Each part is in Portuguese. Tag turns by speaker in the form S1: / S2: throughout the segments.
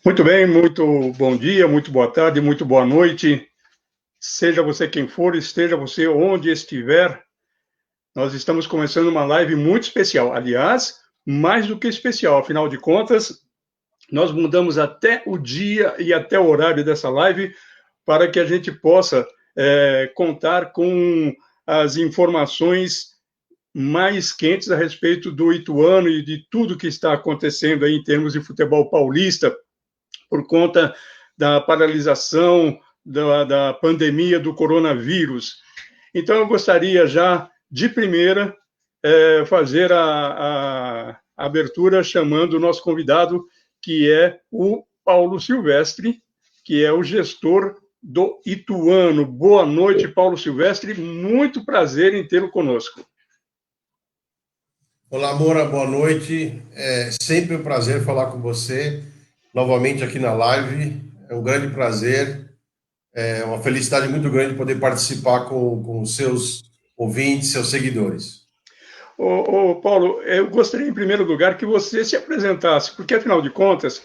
S1: Muito bem, muito bom dia, muito boa tarde, muito boa noite. Seja você quem for, esteja você onde estiver, nós estamos começando uma live muito especial. Aliás, mais do que especial, afinal de contas, nós mudamos até o dia e até o horário dessa live para que a gente possa contar com as informações mais quentes a respeito do Ituano e de tudo que está acontecendo aí em termos de futebol paulista, por conta da paralisação da pandemia do coronavírus. Então, eu gostaria já, de primeira, fazer a abertura chamando o nosso convidado, que é o Paulo Silvestre, que é o gestor do Ituano. Boa noite, Paulo Silvestre, muito prazer em tê-lo conosco.
S2: Olá, Moura, boa noite. É sempre um prazer falar com você novamente aqui na live. É um grande prazer, é uma felicidade muito grande poder participar com os seus ouvintes, seus seguidores.
S1: Paulo, eu gostaria, em primeiro lugar, que você se apresentasse, porque, afinal de contas,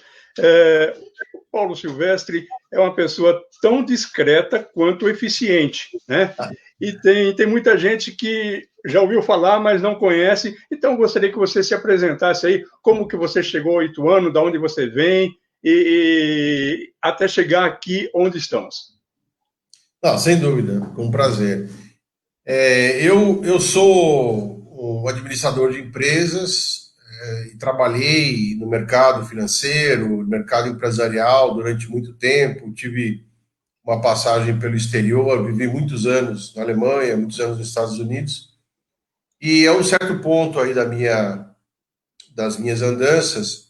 S1: o Paulo Silvestre é uma pessoa tão discreta quanto eficiente, né? E tem muita gente que já ouviu falar, mas não conhece. Então, eu gostaria que você se apresentasse aí, como que você chegou ao Ituano, de onde você vem, e até chegar aqui onde estamos.
S2: Não, sem dúvida, com prazer. Eu sou um administrador de empresas e trabalhei no mercado financeiro, no mercado empresarial durante muito tempo. Tive uma passagem pelo exterior, vivi muitos anos na Alemanha, muitos anos nos Estados Unidos. E a um certo ponto aí das minhas andanças,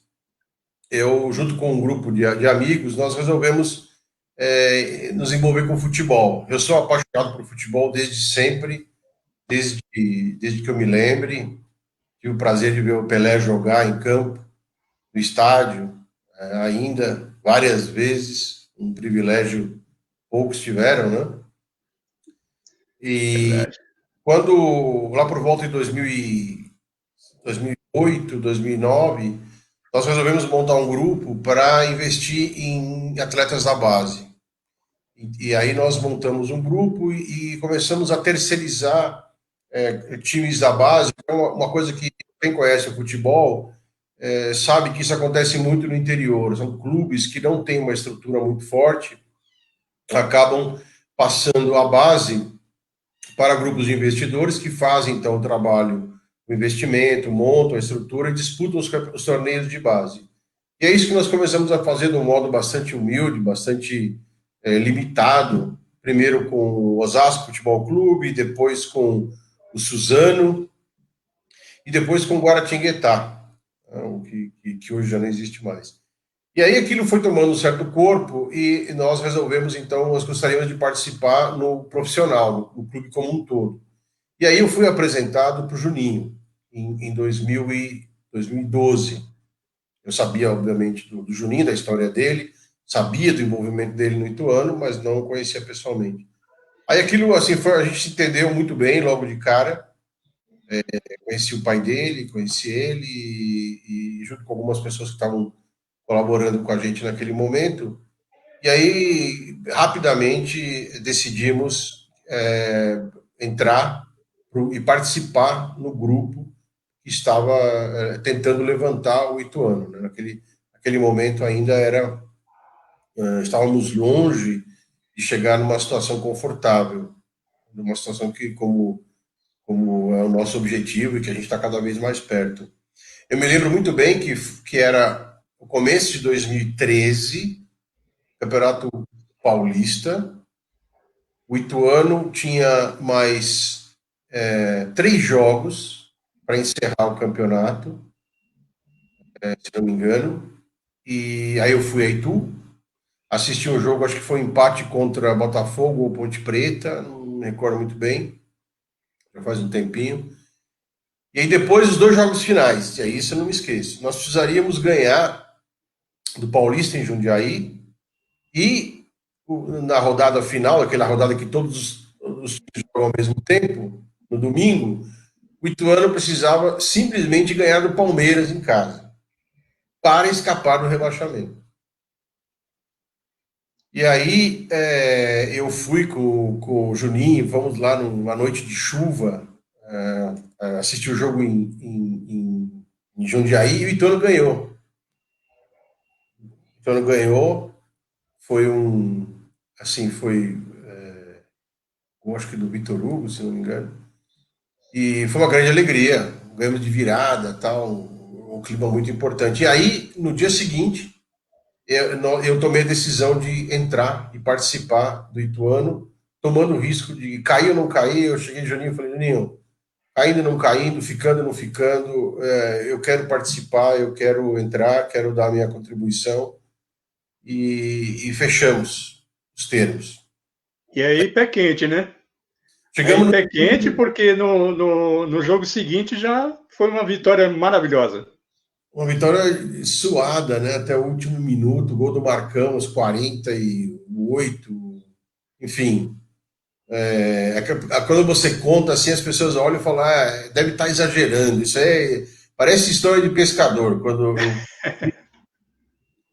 S2: eu, junto com um grupo de amigos, nós resolvemos nos envolver com futebol. Eu sou apaixonado por futebol desde sempre, desde que eu me lembre. Tive o prazer de ver o Pelé jogar em campo, no estádio, ainda várias vezes, um privilégio poucos tiveram, né?
S1: É
S2: E
S1: verdade.
S2: quando, lá por volta de 2008, 2009, nós resolvemos montar um grupo para investir em atletas da base. E aí nós montamos um grupo e começamos a terceirizar times da base. É uma coisa que quem conhece o futebol sabe que isso acontece muito no interior. São clubes que não têm uma estrutura muito forte, acabam passando a base para grupos de investidores que fazem, então, o trabalho, o investimento, montam a estrutura e disputam os torneios de base. E é isso que nós começamos a fazer de um modo bastante humilde, bastante limitado, primeiro com o Osasco Futebol Clube, depois com o Suzano e depois com o Guaratinguetá, o que hoje já não existe mais. E aí aquilo foi tomando um certo corpo e nós resolvemos, então, nós gostaríamos de participar no profissional, no clube como um todo. E aí eu fui apresentado para o Juninho, em 2012. Eu sabia, obviamente, do Juninho, da história dele, sabia do envolvimento dele no Ituano, mas não o conhecia pessoalmente. Aí aquilo, assim, a gente se entendeu muito bem logo de cara. Conheci o pai dele, conheci ele, e junto com algumas pessoas que estavam colaborando com a gente naquele momento. E aí, rapidamente, decidimos entrar e participar no grupo que estava tentando levantar o Ituano. Né? Naquele momento ainda estávamos longe de chegar numa situação confortável, numa situação que, como é o nosso objetivo e que a gente está cada vez mais perto. Eu me lembro muito bem que era o começo de 2013, Campeonato Paulista. O Ituano tinha mais 3 jogos para encerrar o campeonato, se não me engano. E aí eu fui a Itu, assisti um jogo, acho que foi um empate contra Botafogo ou Ponte Preta, não me recordo muito bem, já faz um tempinho. E aí depois os 2 jogos finais, e aí isso eu não me esqueço. Nós precisaríamos ganhar do Paulista em Jundiaí e na rodada final, aquela rodada que todos os times jogam ao mesmo tempo, no domingo, o Ituano precisava simplesmente ganhar do Palmeiras em casa para escapar do rebaixamento. E aí eu fui com o Juninho, vamos lá numa noite de chuva, assistir o jogo em Jundiaí, e o Ituano ganhou. O Ituano ganhou, foi eu acho que do Vitor Hugo, se não me engano, e foi uma grande alegria, ganhamos de virada, tal, um clima muito importante. E aí, no dia seguinte, eu tomei a decisão de entrar e participar do Ituano, tomando o risco de cair ou não cair. Eu cheguei em Juninho e falei, Juninho, caindo ou não caindo, ficando ou não ficando, eu quero participar, eu quero entrar, quero dar a minha contribuição, e fechamos os termos.
S1: E aí, pé quente, né? Aí,
S2: Chegamos
S1: pé quente,
S2: no,
S1: porque no jogo seguinte já foi uma vitória maravilhosa.
S2: uma vitória suada, né, até o último minuto, gol do Marcão, aos 48, enfim. Quando você conta assim, as pessoas olham e falam, deve estar exagerando. Isso aí parece história de pescador,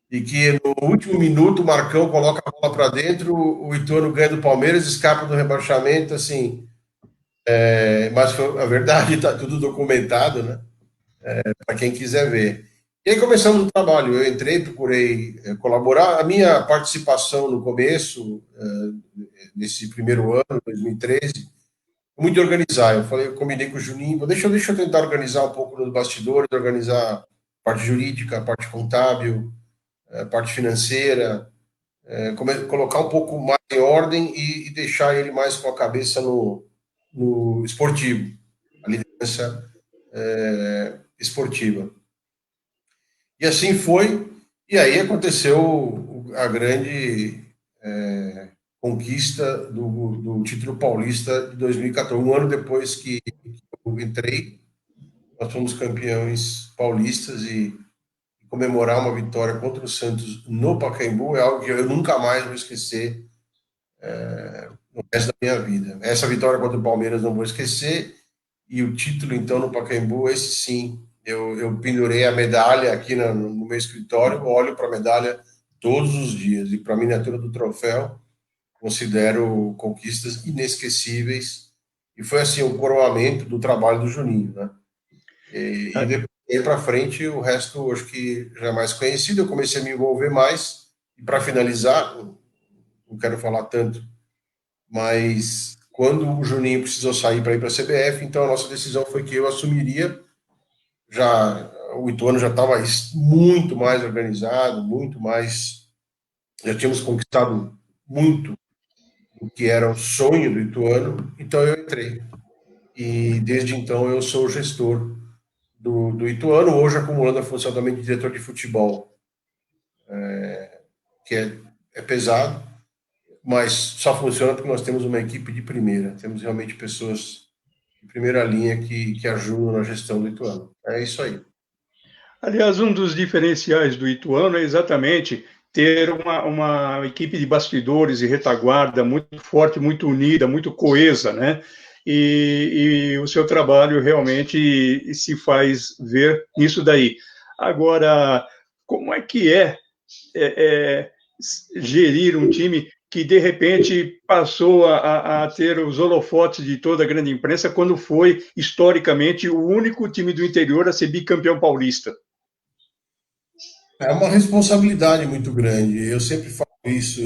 S2: e que no último minuto o Marcão coloca a bola para dentro, o Ituano ganha do Palmeiras, escapa do rebaixamento, assim. Mas foi a verdade, está tudo documentado, né? Para quem quiser ver. E aí começamos o trabalho. Eu entrei, procurei colaborar. A minha participação no começo, nesse primeiro ano, 2013, muito de organizar. Eu combinei com o Juninho, deixa eu tentar organizar um pouco nos bastidores, organizar a parte jurídica, a parte contábil, a parte financeira, colocar um pouco mais em ordem e deixar ele mais com a cabeça no esportivo, a liderança esportiva. E assim foi, e aí aconteceu a grande conquista do título paulista de 2014. Um ano depois que eu entrei, nós fomos campeões paulistas, e comemorar uma vitória contra o Santos no Pacaembu é algo que eu nunca mais vou esquecer no resto da minha vida. Essa vitória contra o Palmeiras não vou esquecer, e o título, então, no Pacaembu, esse sim. Eu pendurei a medalha aqui no meu escritório, olho para a medalha todos os dias, e para a miniatura do troféu, considero conquistas inesquecíveis, e foi assim o coroamento do trabalho do Juninho, né? E depois para frente, o resto acho que já é mais conhecido. Eu comecei a me envolver mais, e para finalizar, não quero falar tanto, mas quando o Juninho precisou sair para ir para a CBF, então a nossa decisão foi que eu assumiria. Já o Ituano já estava muito mais organizado, muito mais, já tínhamos conquistado muito o que era o sonho do Ituano, então eu entrei. E desde então eu sou o gestor do Ituano, hoje acumulando a função também de diretor de futebol, que é pesado, mas só funciona porque nós temos uma equipe de primeira, temos realmente pessoas de primeira linha que ajudam na gestão do Ituano. É isso aí.
S1: Aliás, um dos diferenciais do Ituano é exatamente ter uma equipe de bastidores e retaguarda muito forte, muito unida, muito coesa, né? E o seu trabalho realmente se faz ver nisso daí. Agora, como é que é gerir um time que de repente passou a ter os holofotes de toda a grande imprensa quando foi historicamente o único time do interior a ser bicampeão paulista?
S2: É uma responsabilidade muito grande. Eu sempre falo isso.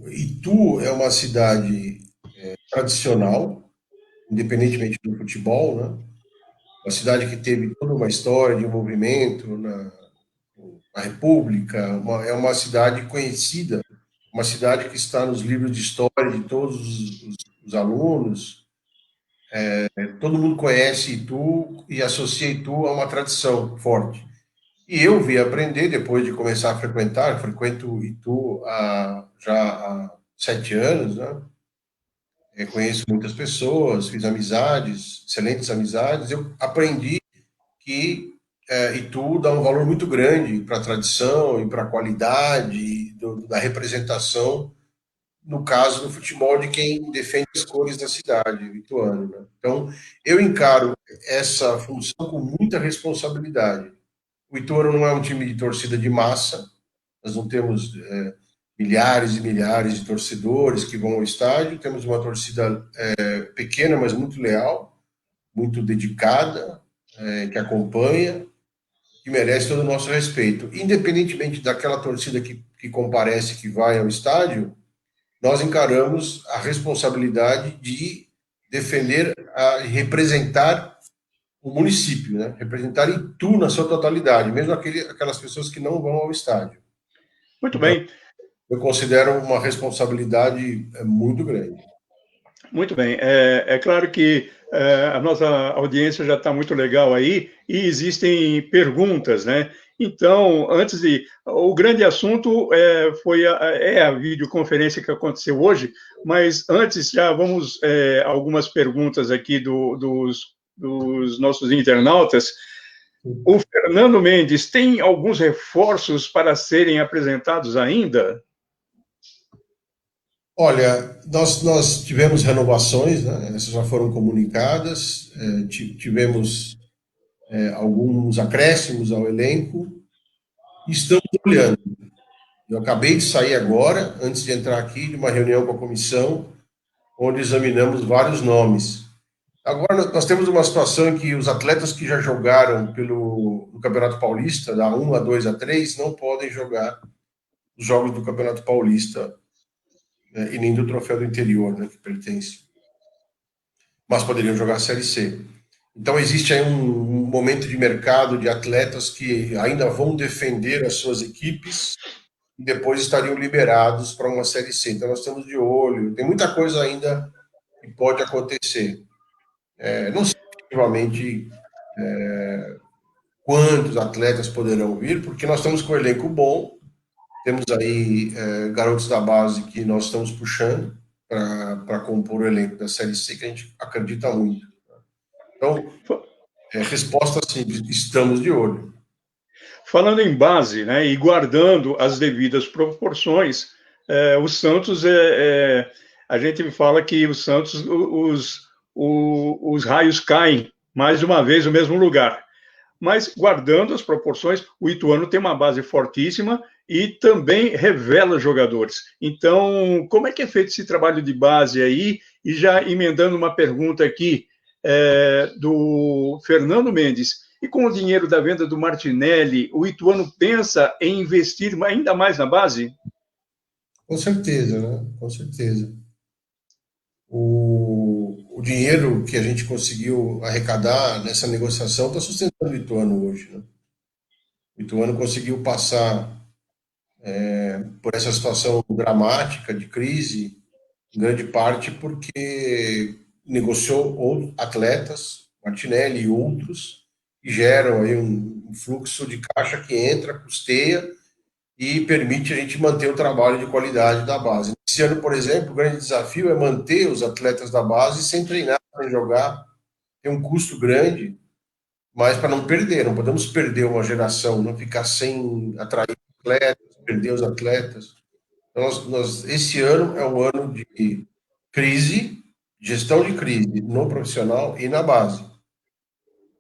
S2: Itu é uma cidade tradicional, independentemente do futebol, né? Uma cidade que teve toda uma história de envolvimento na República. É uma cidade conhecida, uma cidade que está nos livros de história de todos os alunos. Todo mundo conhece Itu e associa Itu a uma tradição forte. E eu vim aprender, depois de começar a frequentar, frequento Itu já há 7 anos, né? Eu conheço muitas pessoas, fiz amizades, excelentes amizades. Eu aprendi que Itu dá um valor muito grande para a tradição e para a qualidade da representação, no caso do futebol, de quem defende as cores da cidade, o ituano, né? Então, eu encaro essa função com muita responsabilidade. O Ituano não é um time de torcida de massa, nós não temos milhares e milhares de torcedores que vão ao estádio. Temos uma torcida pequena, mas muito leal, muito dedicada, que acompanha, que merece todo o nosso respeito. Independentemente daquela torcida que comparece, que vai ao estádio, nós encaramos a responsabilidade de defender, representar o município, né? Representar Itu na sua totalidade, mesmo aquelas pessoas que não vão ao estádio.
S1: Muito
S2: Então,
S1: bem.
S2: eu considero uma responsabilidade muito grande.
S1: Muito bem. É claro que a nossa audiência já está muito legal aí e existem perguntas, né? Então, antes de... O grande assunto foi a videoconferência que aconteceu hoje, mas antes já vamos algumas perguntas aqui dos nossos internautas. O Fernando Mendes, tem alguns reforços para serem apresentados ainda?
S2: Olha, nós tivemos renovações, né? Essas já foram comunicadas, tivemos alguns acréscimos ao elenco, e estamos olhando. Eu acabei de sair agora, antes de entrar aqui, de uma reunião com a comissão, onde examinamos vários nomes. Agora, nós temos uma situação em que os atletas que já jogaram no Campeonato Paulista, da 1 a 2 a 3, não podem jogar os jogos do Campeonato Paulista, né, e nem do Troféu do Interior, né, que pertence. Mas poderiam jogar a Série C. Então, existe aí um momento de mercado de atletas que ainda vão defender as suas equipes e depois estariam liberados para uma Série C. Então, nós estamos de olho. Tem muita coisa ainda que pode acontecer. Não sei efetivamente quantos atletas poderão vir, porque nós estamos com um elenco bom, temos aí garotos da base que nós estamos puxando para compor o elenco da Série C, que a gente acredita muito. Então, resposta simples, estamos de olho.
S1: Falando em base, né, e guardando as devidas proporções, o Santos, a gente fala que o Santos, os raios caem mais uma vez no mesmo lugar. Mas, guardando as proporções, o Ituano tem uma base fortíssima e também revela jogadores. Então, como é que é feito esse trabalho de base aí? E já emendando uma pergunta aqui do Fernando Mendes. E com o dinheiro da venda do Martinelli, o Ituano pensa em investir ainda mais na base?
S2: Com certeza, né? Com certeza. O dinheiro que a gente conseguiu arrecadar nessa negociação está sustentando o Ituano hoje, né? O Ituano conseguiu passar por essa situação dramática de crise, em grande parte porque negociou atletas, Martinelli e outros, que geram aí um fluxo de caixa que entra, custeia e permite a gente manter o trabalho de qualidade da base. Esse ano, por exemplo, o grande desafio é manter os atletas da base sem treinar, sem jogar. Tem um custo grande, mas para não perder, não podemos perder uma geração, não ficar sem atrair atletas, perder os atletas. Então, esse ano é um ano de crise, gestão de crise no profissional e na base.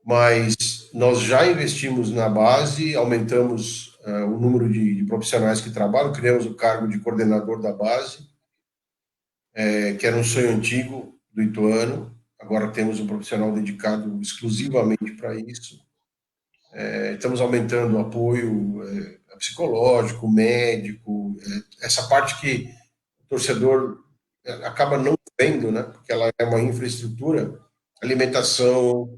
S2: Mas nós já investimos na base, aumentamos o número de profissionais que trabalham, criamos o cargo de coordenador da base, que era um sonho antigo do Ituano. Agora temos um profissional dedicado exclusivamente para isso. Estamos aumentando o apoio psicológico, médico, essa parte que o torcedor acaba não vendo, né? Porque ela é uma infraestrutura, alimentação,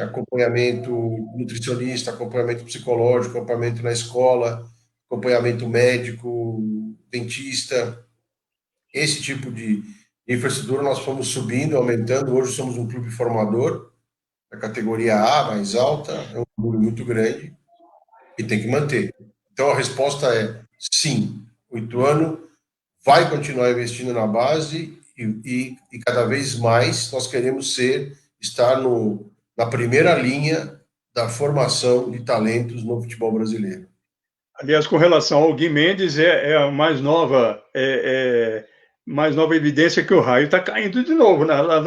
S2: acompanhamento nutricionista, acompanhamento psicológico, acompanhamento na escola, acompanhamento médico, dentista, esse tipo de infraestrutura nós fomos subindo, aumentando. Hoje somos um clube formador, da categoria A, mais alta, é um clube muito grande e tem que manter. Então a resposta é sim, o Ituano vai continuar investindo na base e cada vez mais nós queremos estar na primeira linha da formação de talentos no futebol brasileiro.
S1: Aliás, com relação ao Gui Mendes, é a mais nova evidência que o raio está caindo de novo lá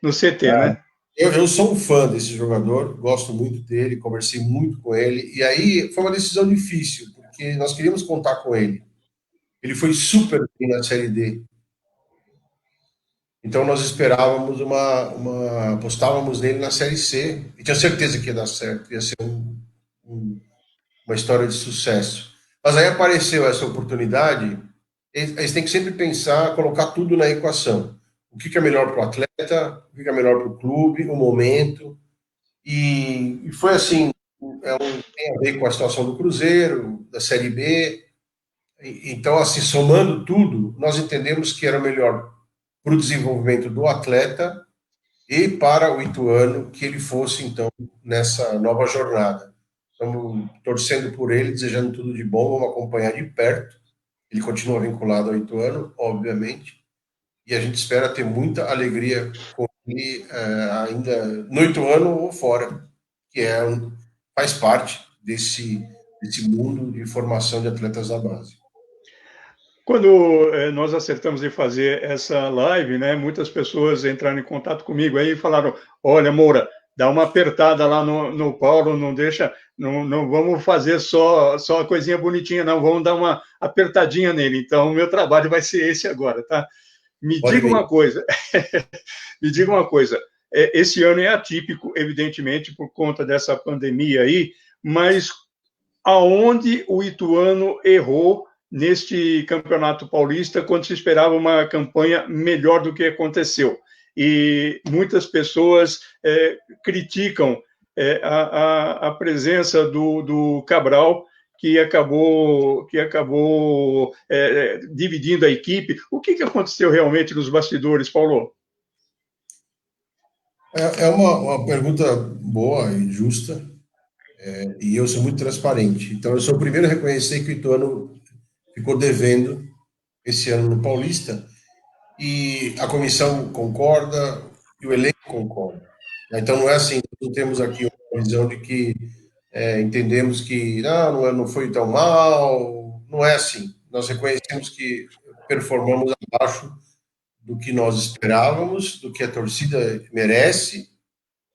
S1: no CT, né?
S2: Eu sou um fã desse jogador, gosto muito dele, conversei muito com ele, e aí foi uma decisão difícil, porque nós queríamos contar com ele, ele foi super bem na Série D. Então nós esperávamos apostávamos nele na Série C, e tinha certeza que ia dar certo, ia ser uma história de sucesso. Mas aí apareceu essa oportunidade, eles têm que sempre pensar, colocar tudo na equação. O que é melhor para o atleta, o que é melhor para o clube, o momento. E foi assim, tem a ver com a situação do Cruzeiro, da Série B. Então, assim, somando tudo, nós entendemos que era melhor para o desenvolvimento do atleta e para o Ituano que ele fosse, então, nessa nova jornada. Estamos torcendo por ele, desejando tudo de bom, vamos acompanhar de perto. Ele continua vinculado ao Ituano, obviamente, e a gente espera ter muita alegria com ele ainda no Ituano ou fora, que faz parte desse mundo de formação de atletas da base.
S1: Quando nós acertamos de fazer essa live, né, muitas pessoas entraram em contato comigo aí e falaram: olha, Moura, dá uma apertada lá no Paulo, não deixa, não vamos fazer só a coisinha bonitinha, não, vamos dar uma apertadinha nele. Então, o meu trabalho vai ser esse agora, tá? Me
S2: Pode
S1: diga
S2: vir.
S1: uma coisa, me diga uma coisa. Esse ano é atípico, evidentemente, por conta dessa pandemia aí, mas aonde o Ituano errou neste Campeonato Paulista quando se esperava uma campanha melhor do que aconteceu? E muitas pessoas criticam a presença do Cabral, que acabou dividindo a equipe. O que aconteceu realmente nos bastidores, Paulo?
S2: É uma pergunta boa e justa, e eu sou muito transparente. Então, eu sou o primeiro a reconhecer que o Ituano ficou devendo esse ano no Paulista, e a comissão concorda, e o elenco concorda. Então, não é assim, não temos aqui uma visão de que entendemos que não foi tão mal, não é assim. Nós reconhecemos que performamos abaixo do que nós esperávamos, do que a torcida merece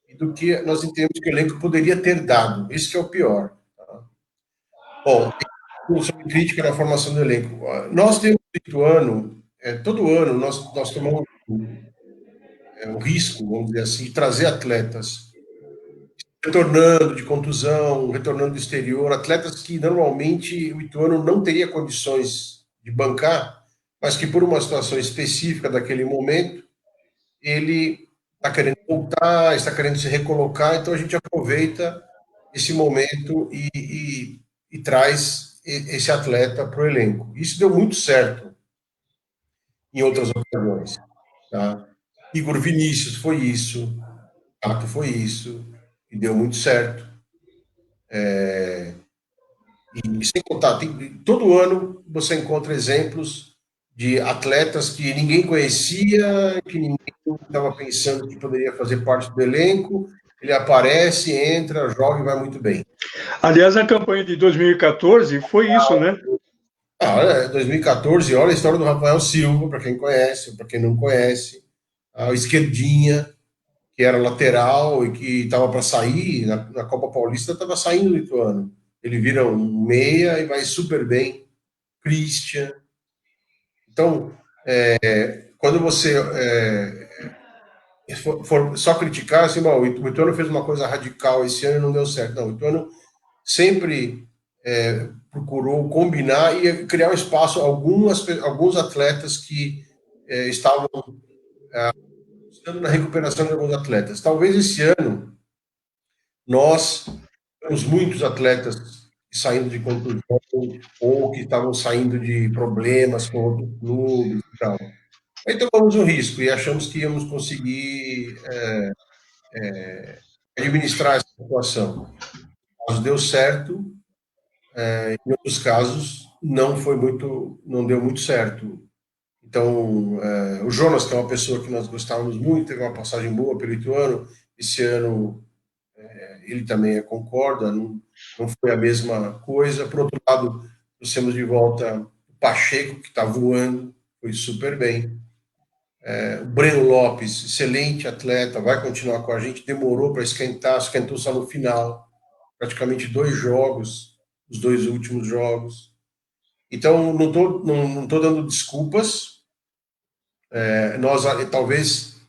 S2: e do que nós entendemos que o elenco poderia ter dado. Isso que é o pior. Tá? Bom, sobre crítica na formação do elenco. Nós temos feito todo ano, nós tomamos o risco, vamos dizer assim, de trazer atletas retornando de contusão, retornando do exterior, atletas que normalmente o Ituano não teria condições de bancar, mas que por uma situação específica daquele momento, ele está querendo voltar, está querendo se recolocar, então a gente aproveita esse momento e traz esse atleta para o elenco. Isso deu muito certo em outras ocasiões. Tá? Igor Vinícius foi isso, Tato foi isso, e deu muito certo. E sem contar, todo ano você encontra exemplos de atletas que ninguém conhecia, que ninguém estava pensando que poderia fazer parte do elenco. Ele aparece, entra, joga e vai muito bem.
S1: Aliás, a campanha de 2014 foi isso, né?
S2: 2014, olha a história do Rafael Silva, para quem conhece, para quem não conhece. O Esquerdinha, que era lateral e que estava para sair na Copa Paulista, estava saindo do Ituano. Ele vira um meia e vai super bem. Christian. Então, quando você for só criticar, assim, o Ituano fez uma coisa radical esse ano e não deu certo. Não, o Ituano sempre procurou combinar e criar um espaço a alguns atletas que estavam estando na recuperação de alguns atletas. Talvez esse ano nós temos muitos atletas saindo de contusão ou que estavam saindo de problemas com outros clubes e tal. Aí tomamos um risco e achamos que íamos conseguir administrar essa situação. Mas deu certo, em outros casos não deu muito certo. Então, o Jonas, que é uma pessoa que nós gostávamos muito, teve uma passagem boa pelo Ituano, esse ano ele também concorda, não foi a mesma coisa. Por outro lado, nós temos de volta o Pacheco, que está voando, foi super bem. O Breno Lopes, excelente atleta, vai continuar com a gente, demorou para esquentou só no final, praticamente 2 jogos, os 2 últimos jogos. Então, não tô dando desculpas. Nós talvez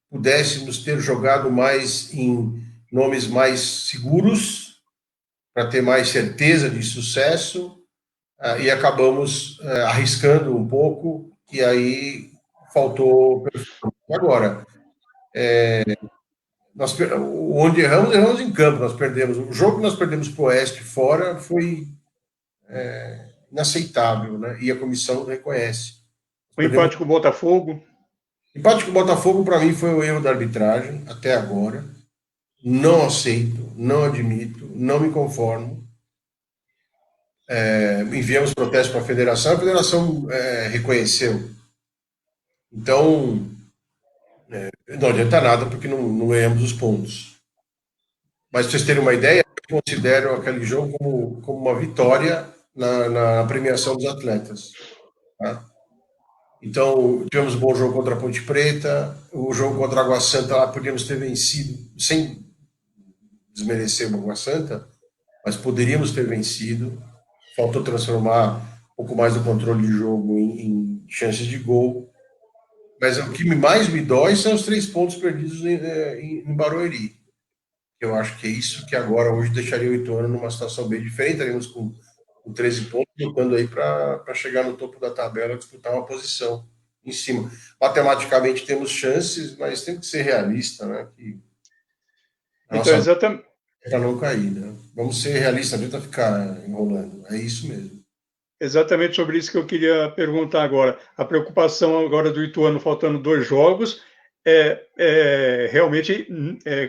S2: pudéssemos ter jogado mais em nomes mais seguros, para ter mais certeza de sucesso, e acabamos arriscando um pouco, e aí faltou performance. Agora, onde erramos em campo, nós perdemos. O jogo que nós perdemos para o Oeste fora foi inaceitável, né? E a comissão reconhece.
S1: O empate com o Botafogo.
S2: Empate com o Botafogo, para mim, foi o erro da arbitragem, até agora. Não aceito, não admito, não me conformo. Enviamos protesto para a federação reconheceu. Então, não adianta nada, porque não ganhamos os pontos. Mas, para vocês terem uma ideia, eu considero aquele jogo como uma vitória na premiação dos atletas. Tá? Então, tivemos um bom jogo contra a Ponte Preta, o jogo contra a Água Santa lá podíamos ter vencido, sem desmerecer o Água Santa, mas poderíamos ter vencido. Faltou transformar um pouco mais do controle de jogo em chances de gol. Mas o que mais me dói são os 3 pontos perdidos em Barueri. Eu acho que é isso que agora, hoje, deixaria o Ituano numa situação bem diferente. Estaríamos com 13 pontos, lutando aí para chegar no topo da tabela, disputar uma posição em cima. Matematicamente temos chances, mas tem que ser realista, né? Que a
S1: Então,
S2: nossa
S1: exatamente.
S2: para não cair, né? Vamos ser realistas, não adianta ficar enrolando. É isso mesmo.
S1: Exatamente sobre isso que eu queria perguntar agora. A preocupação agora do Ituano, faltando 2 jogos, é realmente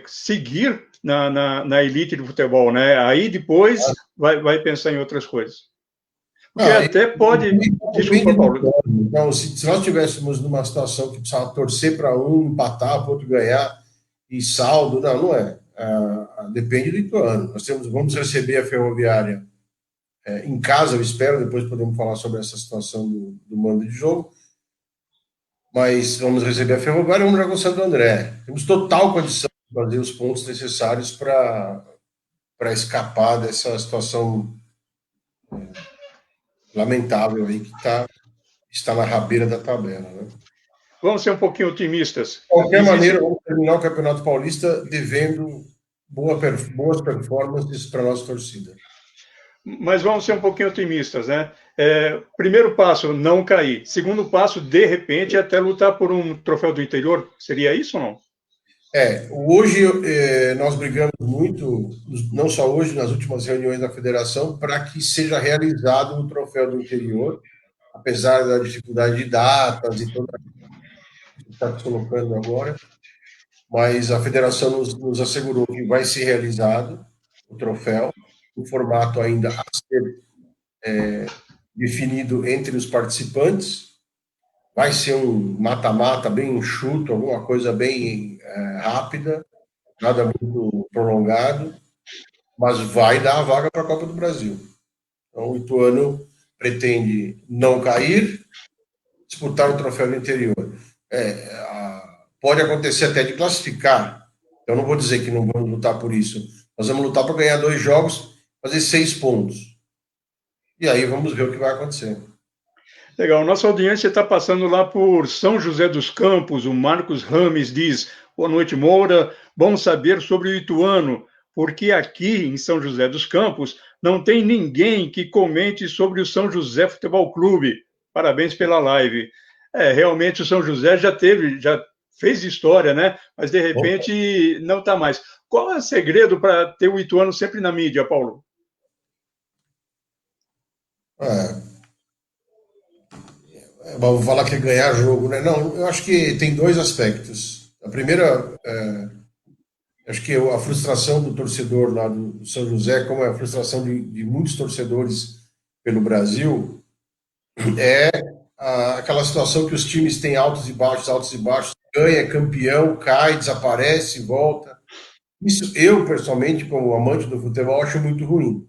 S1: seguir na elite do futebol, né? Aí depois vai pensar em outras coisas. Porque até pode. Desculpa, Paulo.
S2: Então, se nós estivéssemos numa situação que precisava torcer para um empatar, para o outro ganhar, e saldo, não é. Depende do Ituano. Vamos receber a Ferroviária em casa, eu espero, depois podemos falar sobre essa situação do mando de jogo, mas vamos receber a Ferroviária e vamos jogar com o Santo André. Temos total condição de fazer os pontos necessários para escapar dessa situação lamentável aí que está na rabeira da tabela, né?
S1: Vamos ser um pouquinho otimistas.
S2: De qualquer maneira, vamos terminar o Campeonato Paulista devendo boas performances para a nossa torcida.
S1: Mas vamos ser um pouquinho otimistas, né? Primeiro passo, não cair. Segundo passo, de repente, até lutar por um troféu do interior. Seria isso ou não?
S2: Hoje nós brigamos muito, não só hoje, nas últimas reuniões da federação, para que seja realizado o troféu do interior, apesar da dificuldade de datas e toda que está se colocando agora, mas a federação nos assegurou que vai ser realizado o troféu, um formato ainda a ser definido entre os participantes. Vai ser um mata-mata bem enxuto, alguma coisa bem rápida, nada muito prolongado, mas vai dar a vaga para a Copa do Brasil. Então, o Ituano pretende não cair, disputar o troféu do interior. Pode acontecer até de classificar. Eu não vou dizer que não vamos lutar por isso. Nós vamos lutar para ganhar 2 jogos, fazer 6 pontos. E aí vamos ver o que vai acontecer.
S1: Legal. Nossa audiência está passando lá por São José dos Campos. O Marcos Rames diz: boa noite, Moura. Bom saber sobre o Ituano, porque aqui em São José dos Campos não tem ninguém que comente sobre o São José Futebol Clube. Parabéns pela live. Realmente o São José já fez história, né? Mas de repente não está mais. Qual é o segredo para ter o Ituano sempre na mídia, Paulo?
S2: Vou falar que é ganhar jogo, né? Não, eu acho que tem 2 aspectos. A primeira, acho que a frustração do torcedor lá do São José, como é a frustração de muitos torcedores pelo Brasil, é aquela situação que os times têm altos e baixos, ganha, é campeão, cai, desaparece, volta. Isso eu, pessoalmente, como amante do futebol, acho muito ruim.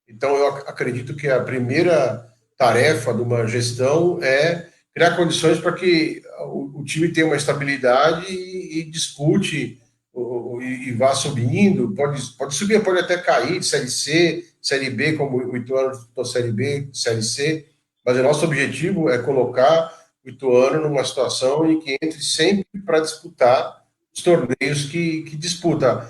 S2: Então, eu acredito que a primeira tarefa de uma gestão é criar condições para que o time tenha uma estabilidade e dispute e vá subindo. Pode subir, pode até cair de Série C, Série B, como o Ituano disputou Série B, Série C, mas o nosso objetivo é colocar o Ituano numa situação em que entre sempre para disputar os torneios que disputa.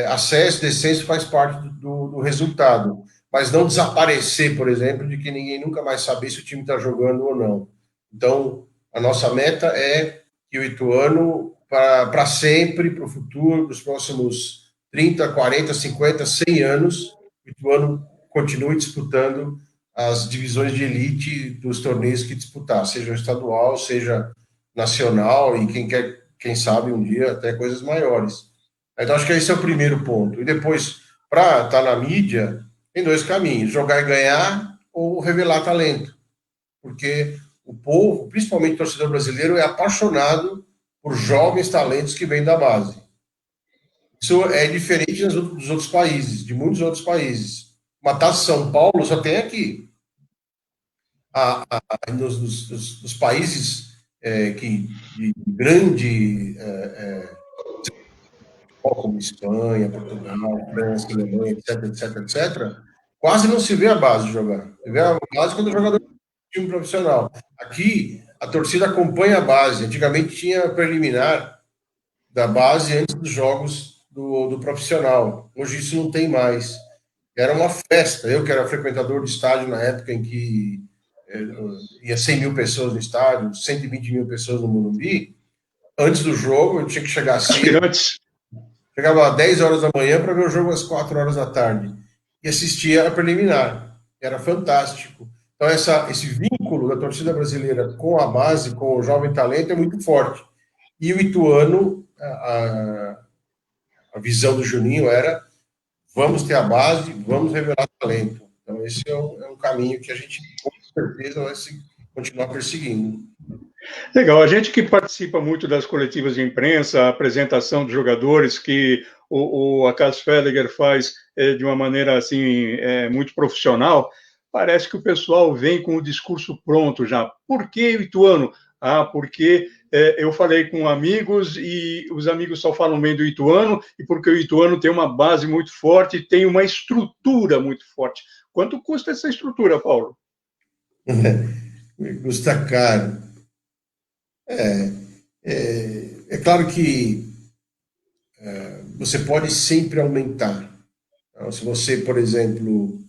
S2: Acesso, descenso faz parte do resultado, mas não desaparecer, por exemplo, de que ninguém nunca mais saber se o time está jogando ou não. Então, a nossa meta é que o Ituano, para sempre, para o futuro, para os próximos 30, 40, 50, 100 anos, o Ituano continue disputando as divisões de elite dos torneios que disputar, seja estadual, seja nacional, e quem sabe um dia até coisas maiores. Então, acho que esse é o primeiro ponto. E depois, para estar na mídia, tem dois caminhos: jogar e ganhar ou revelar talento. Porque o povo, principalmente o torcedor brasileiro, é apaixonado por jovens talentos que vêm da base. Isso é diferente dos outros países, de muitos outros países. Uma Taça São Paulo só tem aqui. Nos países de grande como Espanha, Portugal, França, Alemanha, etc., quase não se vê a base jogar. Se vê a base quando o jogador é time profissional. Aqui, a torcida acompanha a base. Antigamente tinha preliminar da base antes dos jogos do profissional. Hoje isso não tem mais. Era uma festa. Eu, que era frequentador de estádio na época em que ia 100 mil pessoas no estádio, 120 mil pessoas no Morumbi, antes do jogo eu tinha que chegar cedo. Chegava às 10 horas da manhã para ver o jogo às 4 horas da tarde. E assistia a preliminar. Era fantástico. Então, esse vínculo da torcida brasileira com a base, com o jovem talento, é muito forte. E o Ituano, a visão do Juninho era: vamos ter a base, vamos revelar talento. Então, esse é um caminho que a gente, com certeza, vai continuar perseguindo.
S1: Legal. A gente que participa muito das coletivas de imprensa, a apresentação de jogadores que o Acas Felliger faz de uma maneira assim muito profissional, parece que o pessoal vem com o discurso pronto já. Por que o Ituano? Porque eu falei com amigos e os amigos só falam bem do Ituano, e porque o Ituano tem uma base muito forte, tem uma estrutura muito forte. Quanto custa essa estrutura, Paulo?
S2: Custa caro. É claro que você pode sempre aumentar. Então, se você, por exemplo,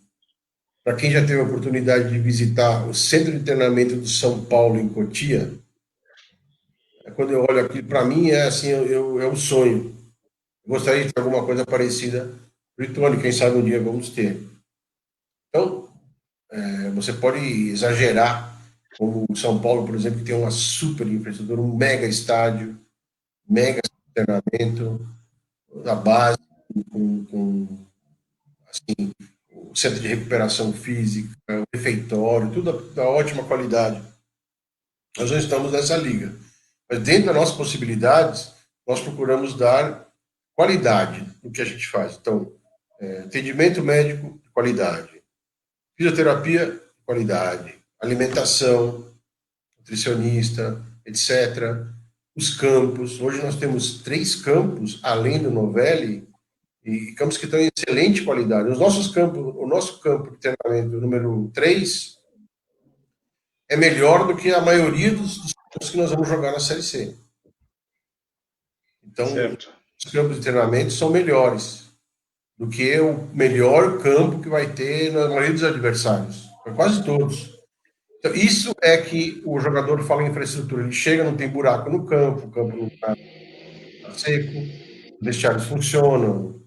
S2: para quem já teve a oportunidade de visitar o centro de treinamento do São Paulo, em Cotia, quando eu olho aqui, para mim é assim, é um sonho. Eu gostaria de ter alguma coisa parecida para o Ituano, quem sabe um dia vamos ter. Então, você pode exagerar, como o São Paulo, por exemplo, que tem uma super infraestrutura, um mega estádio, mega treinamento, da base, com assim, o centro de recuperação física, o refeitório, tudo da ótima qualidade. Nós não estamos nessa liga. Mas dentro das nossas possibilidades, nós procuramos dar qualidade no que a gente faz. Então, atendimento médico de qualidade, fisioterapia de qualidade, alimentação, nutricionista, etc. Os campos. Hoje nós temos 3 campos, além do Novelli, e campos que estão em excelente qualidade. O nosso campo de treinamento número 3 é melhor do que a maioria dos campos que nós vamos jogar na Série C. Então, certo, os campos de treinamento são melhores do que o melhor campo que vai ter na maioria dos adversários, quase todos. Então, isso é que o jogador fala em infraestrutura. Ele chega, não tem buraco no campo, o campo não está seco, os vestiários funcionam,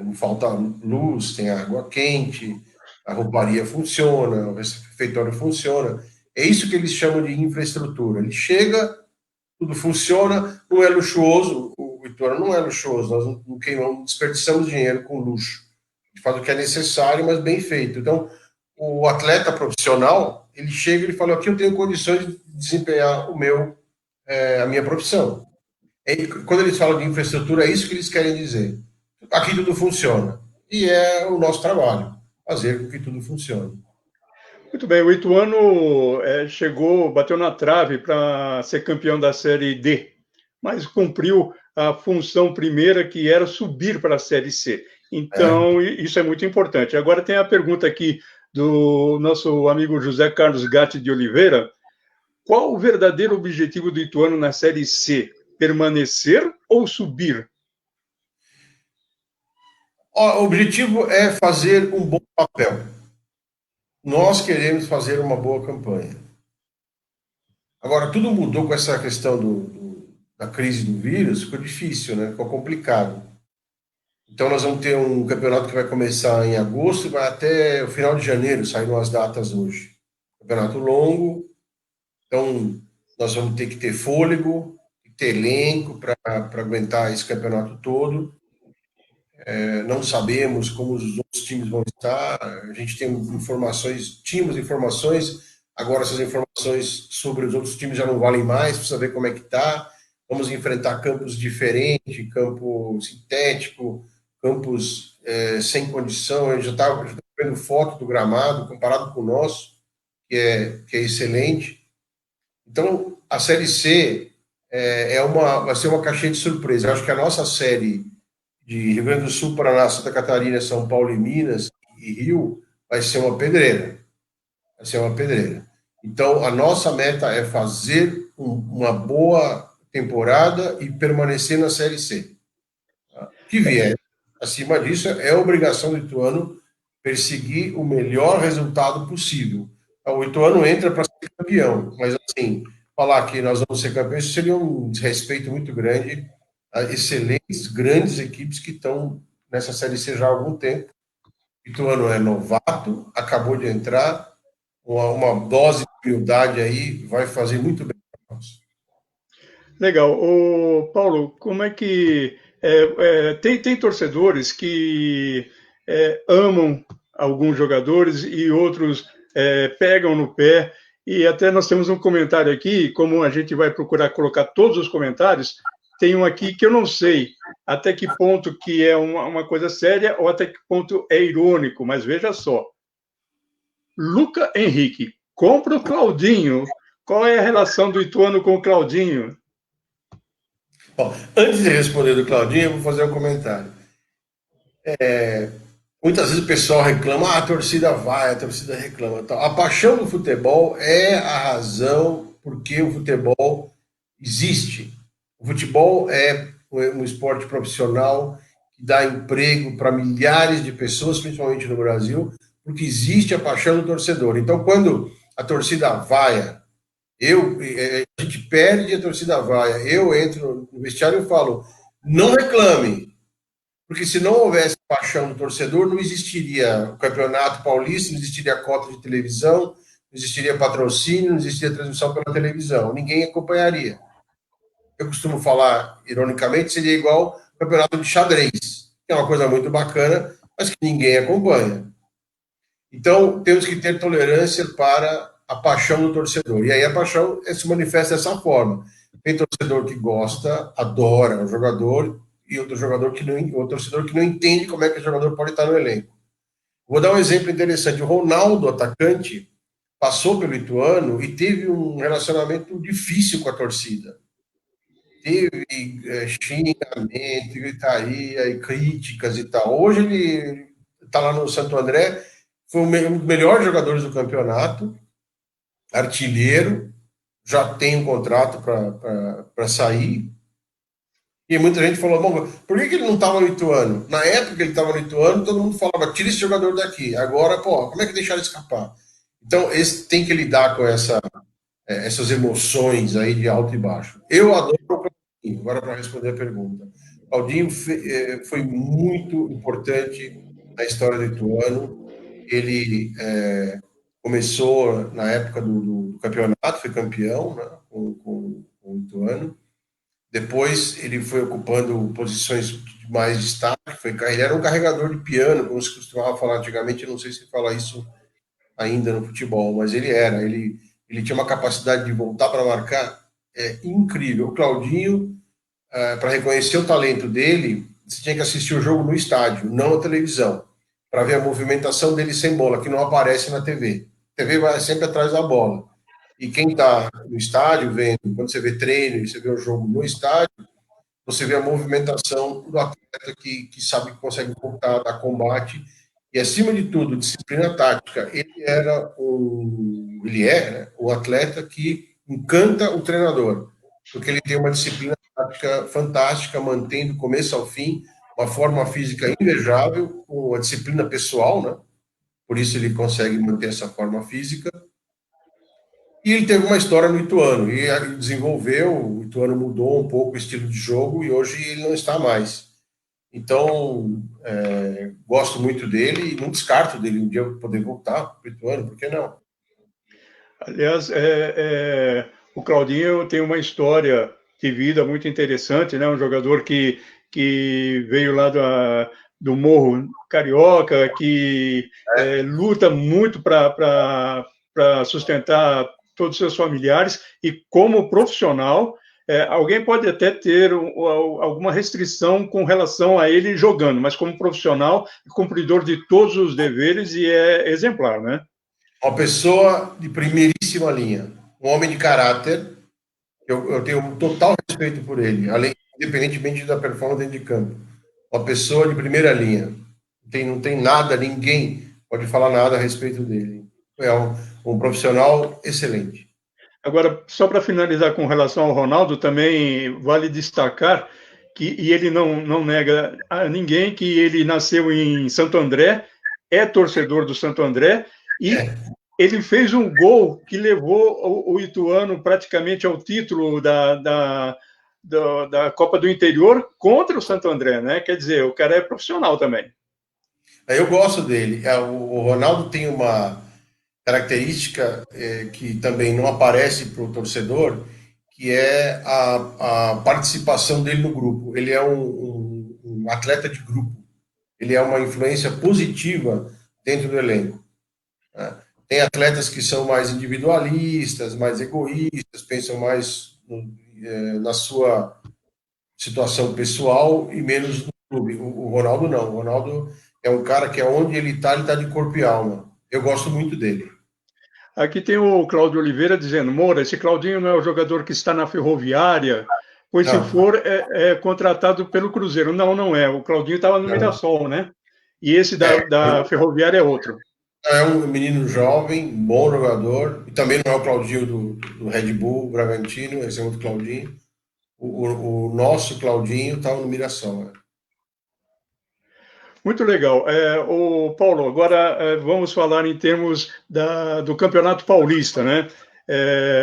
S2: não falta luz, tem água quente, a rouparia funciona, o refeitório funciona. É isso que eles chamam de infraestrutura. Ele chega, tudo funciona, não é luxuoso, o Ituano não é luxuoso, nós não desperdiçamos dinheiro com luxo. A gente faz o que é necessário, mas bem feito. Então, o atleta profissional, ele chega e ele fala: aqui eu tenho condições de desempenhar a minha profissão. E quando eles falam de infraestrutura, é isso que eles querem dizer. Aqui tudo funciona. E é o nosso trabalho, fazer com que tudo funcione.
S1: Muito bem, o Ituano bateu na trave para ser campeão da Série D, mas cumpriu a função primeira, que era subir para a Série C. Então, isso é muito importante. Agora tem a pergunta aqui do nosso amigo José Carlos Gatti de Oliveira. Qual o verdadeiro objetivo do Ituano na Série C? Permanecer ou subir?
S2: O objetivo é fazer um bom papel. Nós queremos fazer uma boa campanha. Agora, tudo mudou com essa questão da crise do vírus, ficou difícil, né? Ficou complicado. Então, nós vamos ter um campeonato que vai começar em agosto e vai até o final de janeiro, saíram as datas hoje. Campeonato longo, então nós vamos ter que ter fôlego, ter elenco para aguentar esse campeonato todo. Não sabemos como os outros times vão estar, a gente tem informações, tínhamos informações, agora essas informações sobre os outros times já não valem mais, precisa ver como é que está. Vamos enfrentar campos diferentes, campo sintético, campos sem condição. A gente já está vendo foto do gramado comparado com o nosso, que é excelente. Então, a Série C vai ser uma caixinha de surpresa. Eu acho que a nossa série de Rio Grande do Sul, Paraná, Santa Catarina, São Paulo e Minas e Rio vai ser uma pedreira. Vai ser uma pedreira. Então, a nossa meta é fazer uma boa temporada e permanecer na Série C. O que vier acima disso é obrigação do Ituano perseguir o melhor resultado possível. O Ituano entra para ser campeão, mas assim, falar que nós vamos ser campeões seria um desrespeito muito grande a excelentes, grandes equipes que estão nessa Série C já há algum tempo. O Ituano é novato, acabou de entrar, uma dose de humildade aí vai fazer muito bem para nós.
S1: Legal. Paulo, como é que... tem torcedores que amam alguns jogadores e outros pegam no pé, e até nós temos um comentário aqui, como a gente vai procurar colocar todos os comentários, tem um aqui que eu não sei até que ponto que é uma coisa séria ou até que ponto é irônico, mas veja só. Luca Henrique, compra o Claudinho. Qual é a relação do Ituano com o Claudinho?
S2: Bom, antes de responder do Claudinho, eu vou fazer um comentário. Muitas vezes o pessoal reclama, a torcida vai, a torcida reclama. Então, a paixão do futebol é a razão por que o futebol existe. O futebol é um esporte profissional que dá emprego para milhares de pessoas, principalmente no Brasil, porque existe a paixão do torcedor. Então, quando a torcida vaia, a gente perde a torcida vaia, eu entro no vestiário e falo, não reclame, porque se não houvesse paixão do torcedor, não existiria o Campeonato Paulista, não existiria a cota de televisão, não existiria patrocínio, não existiria transmissão pela televisão, ninguém acompanharia. Eu costumo falar, ironicamente, seria igual o campeonato de xadrez, que é uma coisa muito bacana, mas que ninguém acompanha. Então, temos que ter tolerância para a paixão do torcedor. E aí a paixão se manifesta dessa forma. Tem torcedor que gosta, adora o jogador, e outro torcedor que não entende como é que o jogador pode estar no elenco. Vou dar um exemplo interessante. O Ronaldo, atacante, passou pelo Ituano e teve um relacionamento difícil com a torcida. Teve xingamento, gritaria e críticas e tal. Hoje ele está lá no Santo André, foi um dos melhores jogadores do campeonato, artilheiro, já tem um contrato para sair. E muita gente falou, bom, por que ele não estava no Ituano? Na época que ele estava no Ituano, todo mundo falava, tira esse jogador daqui. Agora, pô, como é que deixaram escapar? Então, esse tem que lidar com essas emoções aí de alto e baixo. Eu adoro o Claudinho, agora para responder a pergunta. O Claudinho foi muito importante na história do Ituano. Ele começou na época do campeonato, foi campeão, né, com o Ituano. Depois ele foi ocupando posições de mais destaque. Ele era um carregador de piano, como se costumava falar antigamente. Eu não sei se fala isso ainda no futebol, mas ele era. Ele tinha uma capacidade de voltar para marcar incrível. O Claudinho, para reconhecer o talento dele, você tinha que assistir o jogo no estádio, não na televisão, para ver a movimentação dele sem bola, que não aparece na TV. A TV vai sempre atrás da bola. E quem está no estádio vendo, quando você vê treino e você vê o jogo no estádio, você vê a movimentação do atleta que sabe que consegue voltar, dar combate, e acima de tudo, disciplina tática. Ele é, né, o atleta que encanta o treinador, porque ele tem uma disciplina tática fantástica, mantém do começo ao fim uma forma física invejável, uma disciplina pessoal, né? Por isso ele consegue manter essa forma física. E ele teve uma história no Ituano, e desenvolveu, o Ituano mudou um pouco o estilo de jogo, e hoje ele não está mais. Então, gosto muito dele e não descarto dele um dia poder voltar para o Ituano, por que não?
S1: Aliás, o Claudinho tem uma história de vida muito interessante, né? Um jogador que veio lá do Morro Carioca, que luta muito para sustentar todos os seus familiares, e como profissional, alguém pode até ter alguma restrição com relação a ele jogando, mas como profissional, cumpridor de todos os deveres e é exemplar, né?
S2: Uma pessoa de primeiríssima linha, um homem de caráter, eu tenho um total respeito por ele, além, independentemente da performance dentro de campo. Uma pessoa de primeira linha, não tem nada, ninguém pode falar nada a respeito dele. É um profissional excelente.
S1: Agora, só para finalizar com relação ao Ronaldo, também vale destacar e ele não nega a ninguém que ele nasceu em Santo André, é torcedor do Santo André, e ele fez um gol que levou o Ituano praticamente ao título da Copa do Interior contra o Santo André, né? Quer dizer, o cara é profissional também.
S2: Eu gosto dele. O Ronaldo tem uma característica que também não aparece para o torcedor, que é a participação dele no grupo. Ele é um atleta de grupo. Ele é uma influência positiva dentro do elenco, né? Tem atletas que são mais individualistas, mais egoístas, pensam mais na sua situação pessoal e menos no clube. O Ronaldo não. O Ronaldo é um cara que, onde ele está de corpo e alma. Eu gosto muito dele.
S1: Aqui tem o Cláudio Oliveira dizendo: Moura, esse Claudinho não é o jogador que está na Ferroviária, pois se
S2: Não,
S1: for, é contratado pelo Cruzeiro. Não, não é. O Claudinho estava no
S2: não.
S1: Mirassol, né? E esse
S2: É,
S1: da Ferroviária é outro.
S2: é um menino jovem, bom jogador, e também não é o Claudinho do Red Bull, Bragantino, esse é outro Claudinho. O nosso Claudinho estava no Mirassol, né?
S1: Muito legal. O Paulo, agora vamos falar em termos do Campeonato Paulista, né?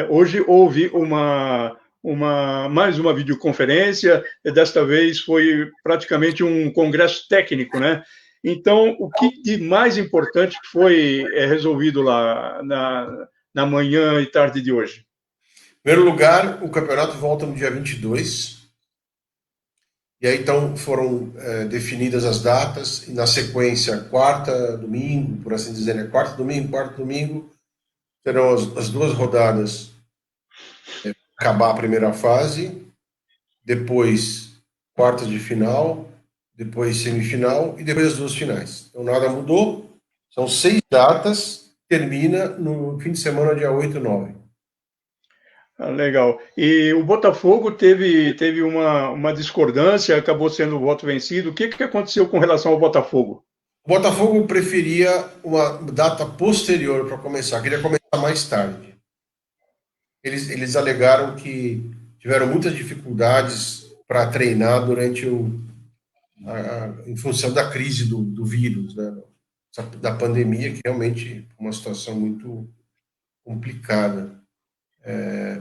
S1: Hoje houve mais uma videoconferência, desta vez foi praticamente um congresso técnico, né? Então, o que de mais importante foi resolvido lá na manhã e tarde de hoje?
S2: Em primeiro lugar, o campeonato volta no dia 22. E aí então foram definidas as datas, e na sequência, quarta, domingo, por assim dizer, né? Quarta, domingo, serão as duas rodadas, acabar a primeira fase, depois quartas de final, depois semifinal e depois as duas finais. Então nada mudou, são 6 datas, termina no fim de semana, dia 8 e 9.
S1: Ah, legal. E o Botafogo teve uma discordância, acabou sendo o voto vencido. O que aconteceu com relação ao Botafogo?
S2: O Botafogo preferia uma data posterior para começar, queria começar mais tarde. Eles alegaram que tiveram muitas dificuldades para treinar durante em função da crise do vírus, né? Da pandemia, que realmente é uma situação muito complicada.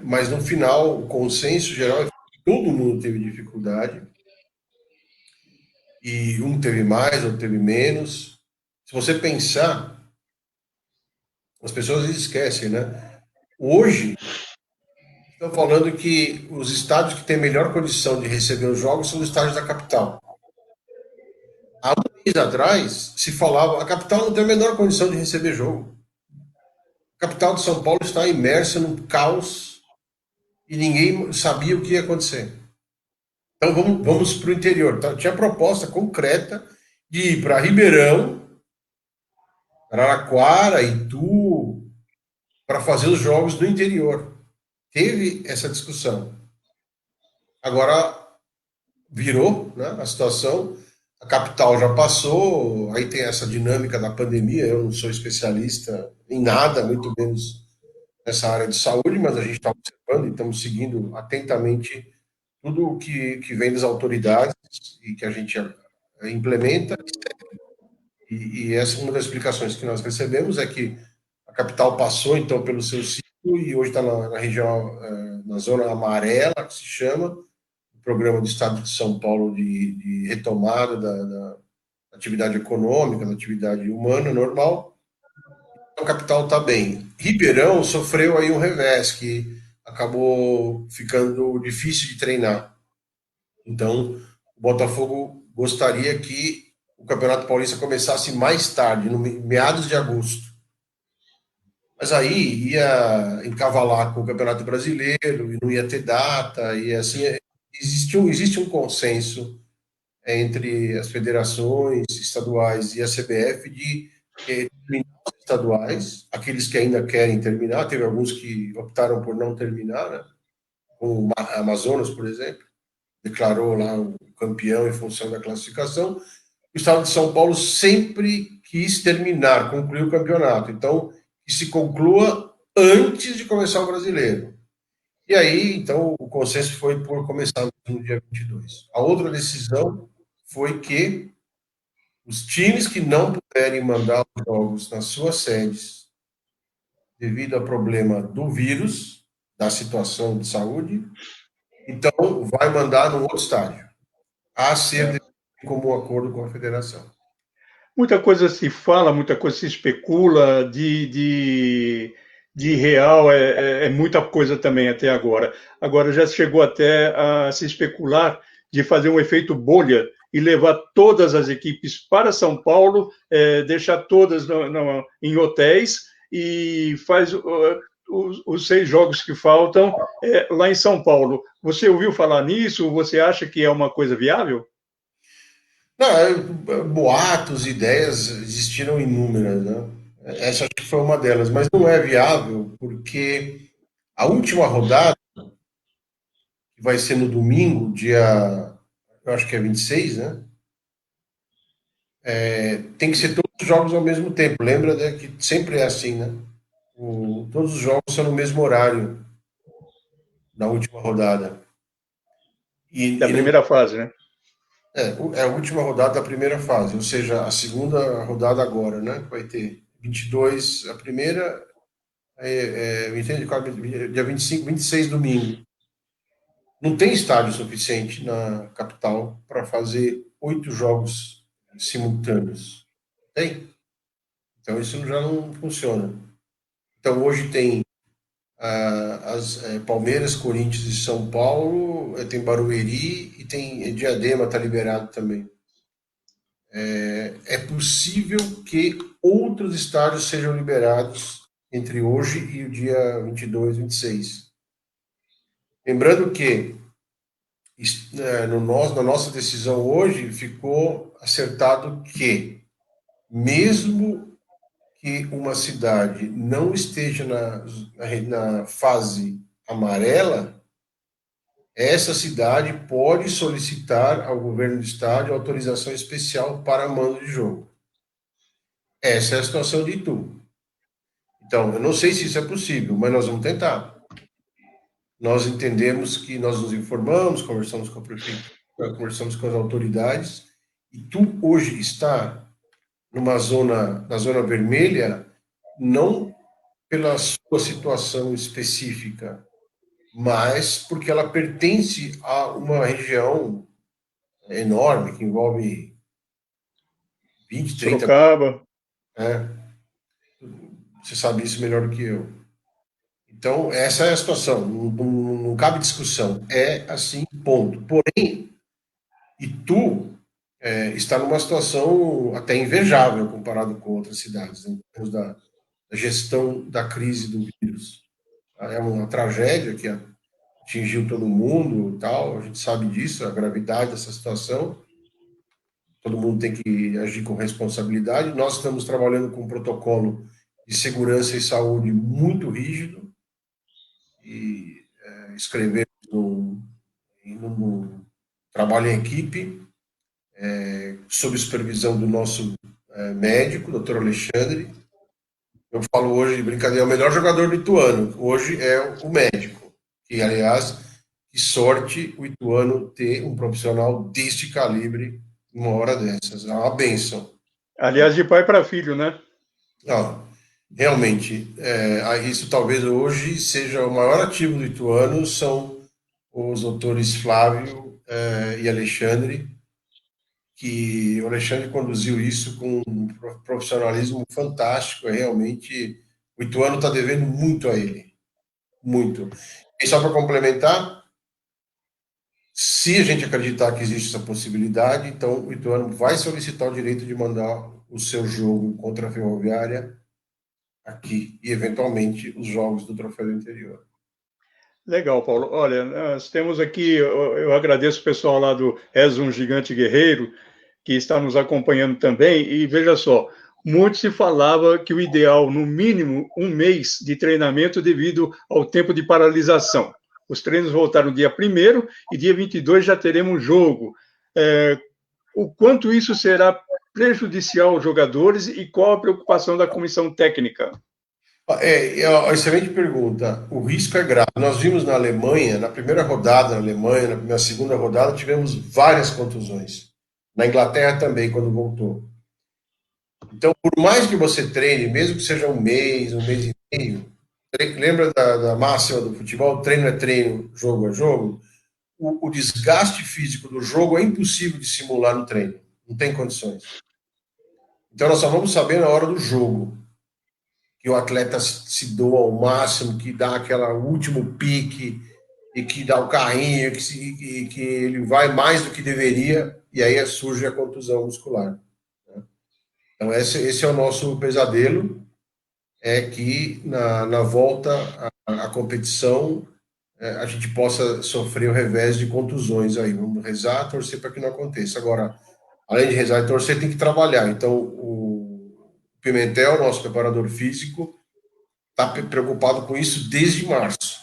S2: Mas no final, o consenso geral é que todo mundo teve dificuldade, e um teve mais, outro teve menos. Se você pensar, as pessoas esquecem, né? Hoje, estão falando que os estádios que têm melhor condição de receber os jogos são os estádios da capital. Há um mês atrás, se falava, a capital não tem a menor condição de receber jogo. A capital de São Paulo está imersa num caos e ninguém sabia o que ia acontecer. Então vamos para o interior. Então, tinha proposta concreta de ir para Ribeirão, Araraquara, Itu, para fazer os jogos do interior. Teve essa discussão. Agora, virou, né, a situação. A capital já passou, aí tem essa dinâmica da pandemia. Eu não sou especialista em nada, muito menos nessa área de saúde, mas a gente está observando e estamos seguindo atentamente tudo o que vem das autoridades e que a gente implementa. E essa é uma das explicações que nós recebemos, é que a capital passou, então, pelo seu ciclo e hoje está na região, na zona amarela, que se chama, o programa do Estado de São Paulo de retomada da atividade econômica, da atividade humana normal. Então, a capital está bem. Ribeirão sofreu aí um revés, que acabou ficando difícil de treinar. Então, o Botafogo gostaria que o Campeonato Paulista começasse mais tarde, no meados de agosto. Mas aí ia encavalar com o Campeonato Brasileiro e não ia ter data, e assim, existe um consenso entre as federações estaduais e a CBF de terminar os estaduais, aqueles que ainda querem terminar, teve alguns que optaram por não terminar, né? Como o Amazonas, por exemplo, declarou lá o campeão em função da classificação. O Estado de São Paulo sempre quis terminar, concluir o campeonato. Então, que se conclua antes de começar o brasileiro. E aí, então, o consenso foi por começar no dia 22. A outra decisão foi que os times que não puderem mandar os jogos nas suas sedes devido ao problema do vírus, da situação de saúde, então vai mandar num outro estádio, a ser como acordo com a federação.
S1: Muita coisa se fala, muita coisa se especula, de real é muita coisa também até agora. Agora já chegou até a se especular de fazer um efeito bolha e levar todas as equipes para São Paulo, deixar todas em hotéis e faz os 6 jogos que faltam lá em São Paulo. Você ouviu falar nisso? Você acha que é uma coisa viável?
S2: Não, boatos, ideias existiram inúmeras, né? Essa acho que foi uma delas, mas não é viável porque a última rodada, que vai ser no domingo, dia, eu acho que é 26, né? Tem que ser todos os jogos ao mesmo tempo. Lembra, né, que sempre é assim, né? Todos os jogos são no mesmo horário na última rodada.
S1: Da
S2: E não,
S1: primeira fase, né?
S2: é a última rodada da primeira fase, ou seja, a segunda rodada agora, né? Vai ter 22 a primeira, me entende? Dia 25, 26 domingo. Não tem estádio suficiente na capital para fazer 8 jogos simultâneos. Tem? Então isso já não funciona. Então hoje tem Palmeiras, Corinthians e São Paulo, tem Barueri e tem Diadema, está liberado também. É possível que outros estádios sejam liberados entre hoje e o dia 22, 26. Lembrando que na nossa decisão hoje ficou acertado que, mesmo que uma cidade não esteja na fase amarela, essa cidade pode solicitar ao governo do estado autorização especial para mando de jogo. Essa é a situação de Itu. Então, eu não sei se isso é possível, mas nós vamos tentar. Nós entendemos que nós nos informamos, conversamos com a prefeitura, conversamos com as autoridades, e tu hoje está na zona vermelha, não pela sua situação específica, mas porque ela pertence a uma região enorme, que envolve 20, 30,
S1: Sorocaba.
S2: né? Você sabe isso melhor do que eu. Então, essa é a situação, não cabe discussão. É assim, ponto. Porém, Itu está numa situação até invejável comparado com outras cidades, né, em termos da gestão da crise do vírus. É uma tragédia que atingiu todo mundo, tal. A gente sabe disso, a gravidade dessa situação. Todo mundo tem que agir com responsabilidade. Nós estamos trabalhando com um protocolo de segurança e saúde muito rígido e escrevemos trabalho em equipe, sob supervisão do nosso médico, Dr. Alexandre. Eu falo hoje, de brincadeira, é o melhor jogador do Ituano. Hoje é o médico. E, aliás, que sorte o Ituano ter um profissional deste calibre uma hora dessas. É uma bênção.
S1: Aliás, de pai para filho, né?
S2: Não, realmente, isso talvez hoje seja o maior ativo do Ituano, são os doutores Flávio e Alexandre, que o Alexandre conduziu isso com um profissionalismo fantástico. Realmente, o Ituano está devendo muito a ele, muito. E só para complementar, se a gente acreditar que existe essa possibilidade, então o Ituano vai solicitar o direito de mandar o seu jogo contra a Ferroviária aqui e, eventualmente, os jogos do Troféu do Interior.
S1: Legal, Paulo. Olha, nós temos aqui, eu agradeço o pessoal lá do És um Gigante Guerreiro, que está nos acompanhando também, e veja só, muito se falava que o ideal, no mínimo, um mês de treinamento devido ao tempo de paralisação. Os treinos voltaram dia 1º e dia 22 já teremos jogo. O quanto isso será prejudicial aos jogadores e qual a preocupação da comissão técnica?
S2: Excelente pergunta. O risco é grave. Nós vimos na Alemanha, na primeira rodada na Alemanha, na segunda rodada, tivemos várias contusões. Na Inglaterra também, quando voltou. Então, por mais que você treine, mesmo que seja um mês e meio, lembra da máxima do futebol? Treino é treino, jogo é jogo. O desgaste físico do jogo é impossível de simular no treino. Não tem condições. Então, nós só vamos saber na hora do jogo que o atleta se doa ao máximo, que dá aquela último pique e que dá o carrinho, que ele vai mais do que deveria, e aí surge a contusão muscular. Né? Então, esse é o nosso pesadelo, é que na volta à competição a gente possa sofrer o revés de contusões aí. Vamos rezar, torcer para que não aconteça. Agora, além de rezar e torcer, tem que trabalhar. Então, o Pimentel, nosso preparador físico, está preocupado com isso desde março.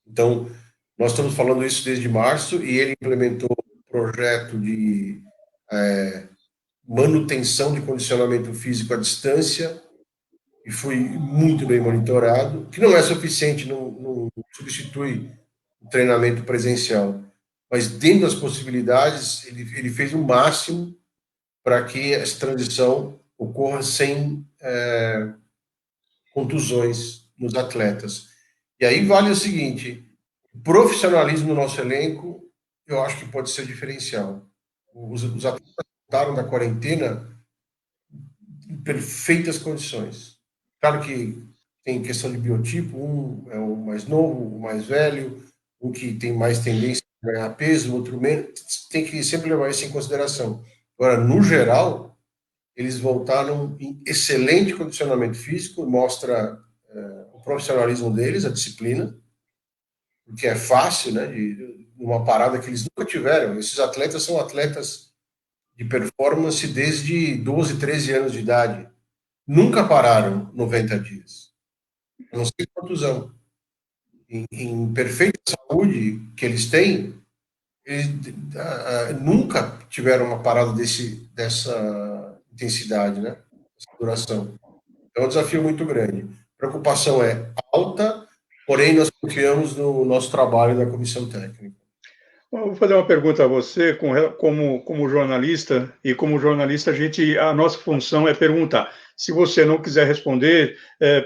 S2: Então, nós estamos falando isso desde março e ele implementou um projeto de manutenção de condicionamento físico à distância e foi muito bem monitorado, que não é suficiente, não substitui o treinamento presencial, mas dentro das possibilidades, ele fez o máximo para que essa transição ocorra sem contusões nos atletas. E aí vale o seguinte, o profissionalismo do nosso elenco, eu acho que pode ser diferencial. Os atletas voltaram da quarentena em perfeitas condições. Claro que tem questão de biotipo, um é o mais novo, o mais velho, um que tem mais tendência a ganhar peso, o outro menos, tem que sempre levar isso em consideração. Agora, no geral, eles voltaram em excelente condicionamento físico, mostra o profissionalismo deles, a disciplina, porque é fácil, né, de uma parada que eles nunca tiveram. Esses atletas são atletas de performance desde 12, 13 anos de idade. Nunca pararam 90 dias. A não ser contusão. Em perfeita saúde que eles têm, eles nunca tiveram uma parada dessa intensidade, né? Dessa duração. É um desafio muito grande. A preocupação é alta, porém nós confiamos no nosso trabalho da comissão técnica.
S1: Eu vou fazer uma pergunta a você, como jornalista, e como jornalista a nossa função é perguntar. Se você não quiser responder,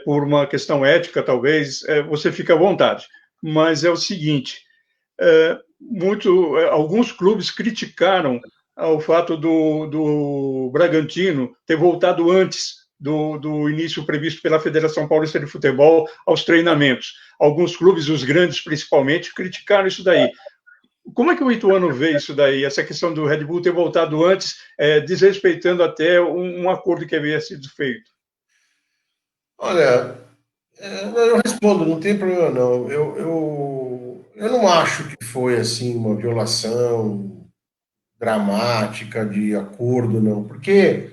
S1: por uma questão ética, talvez, você fique à vontade. Mas é o seguinte, alguns clubes criticaram o fato do Bragantino ter voltado antes do início previsto pela Federação Paulista de Futebol aos treinamentos. Alguns clubes, os grandes principalmente, criticaram isso daí. Como é que o Ituano vê isso daí, essa questão do Red Bull ter voltado antes, desrespeitando até um acordo que havia sido feito?
S2: Olha, eu respondo, não tem problema não. Eu não acho que foi assim uma violação dramática de acordo, não, porque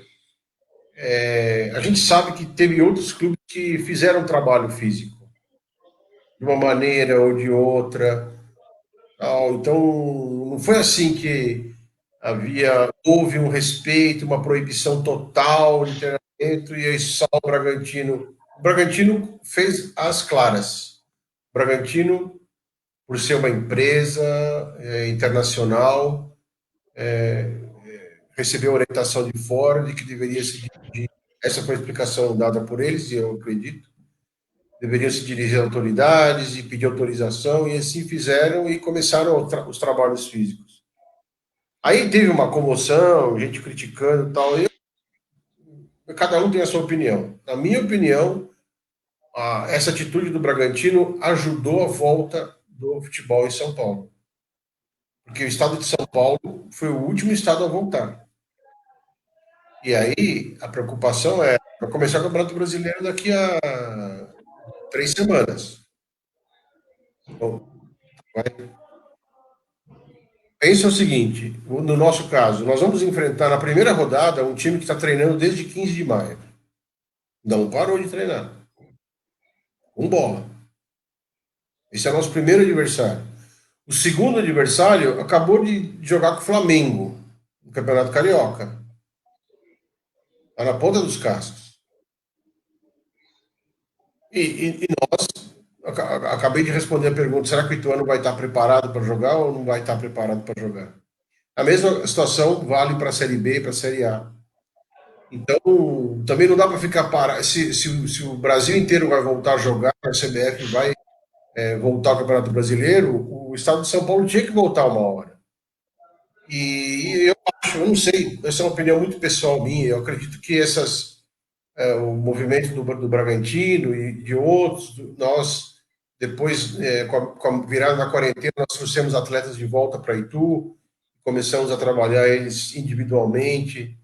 S2: a gente sabe que teve outros clubes que fizeram trabalho físico, de uma maneira ou de outra. Então, não foi assim que houve um respeito, uma proibição total de treinamento e aí só o Bragantino. O Bragantino fez as claras. O Bragantino, por ser uma empresa internacional, recebeu orientação de fora de que deveria se dirigir. Essa foi a explicação dada por eles, e eu acredito. Deveriam se dirigir às autoridades e pedir autorização, e assim fizeram e começaram os trabalhos físicos. Aí teve uma comoção, gente criticando e tal. Cada um tem a sua opinião. Na minha opinião, essa atitude do Bragantino ajudou a volta do futebol em São Paulo. Porque o estado de São Paulo foi o último estado a voltar. E aí, a preocupação é para começar o Campeonato Brasileiro daqui a 3 semanas. Bom, pensa o seguinte, no nosso caso, nós vamos enfrentar na primeira rodada um time que está treinando desde 15 de maio. Não parou de treinar. Com bola. Esse é o nosso primeiro adversário. O segundo adversário acabou de jogar com o Flamengo, no Campeonato Carioca. Está na ponta dos cascos. E nós, acabei de responder a pergunta, será que o Ituano vai estar preparado para jogar ou não vai estar preparado para jogar? A mesma situação vale para a Série B e para a Série A. Então, também não dá para ficar parado. Se o Brasil inteiro vai voltar a jogar, a CBF vai voltar ao Campeonato Brasileiro, o estado de São Paulo tinha que voltar uma hora. E eu não sei, essa é uma opinião muito pessoal minha, eu acredito que o movimento do Bragantino e de outros, nós, depois, com a virada da quarentena, nós trouxemos atletas de volta para Itu, começamos a trabalhar eles individualmente.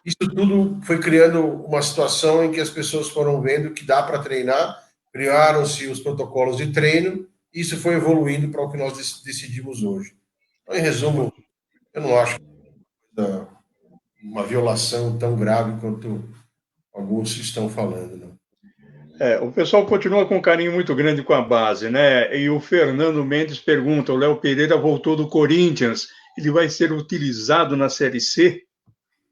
S2: Isso tudo foi criando uma situação em que as pessoas foram vendo que dá para treinar, criaram-se os protocolos de treino, e isso foi evoluindo para o que nós decidimos hoje. Então, em resumo, eu não acho uma violação tão grave quanto alguns estão falando, não.
S1: O pessoal continua com um carinho muito grande com a base, né? E o Fernando Mendes pergunta: o Léo Pereira voltou do Corinthians, ele vai ser utilizado na Série C?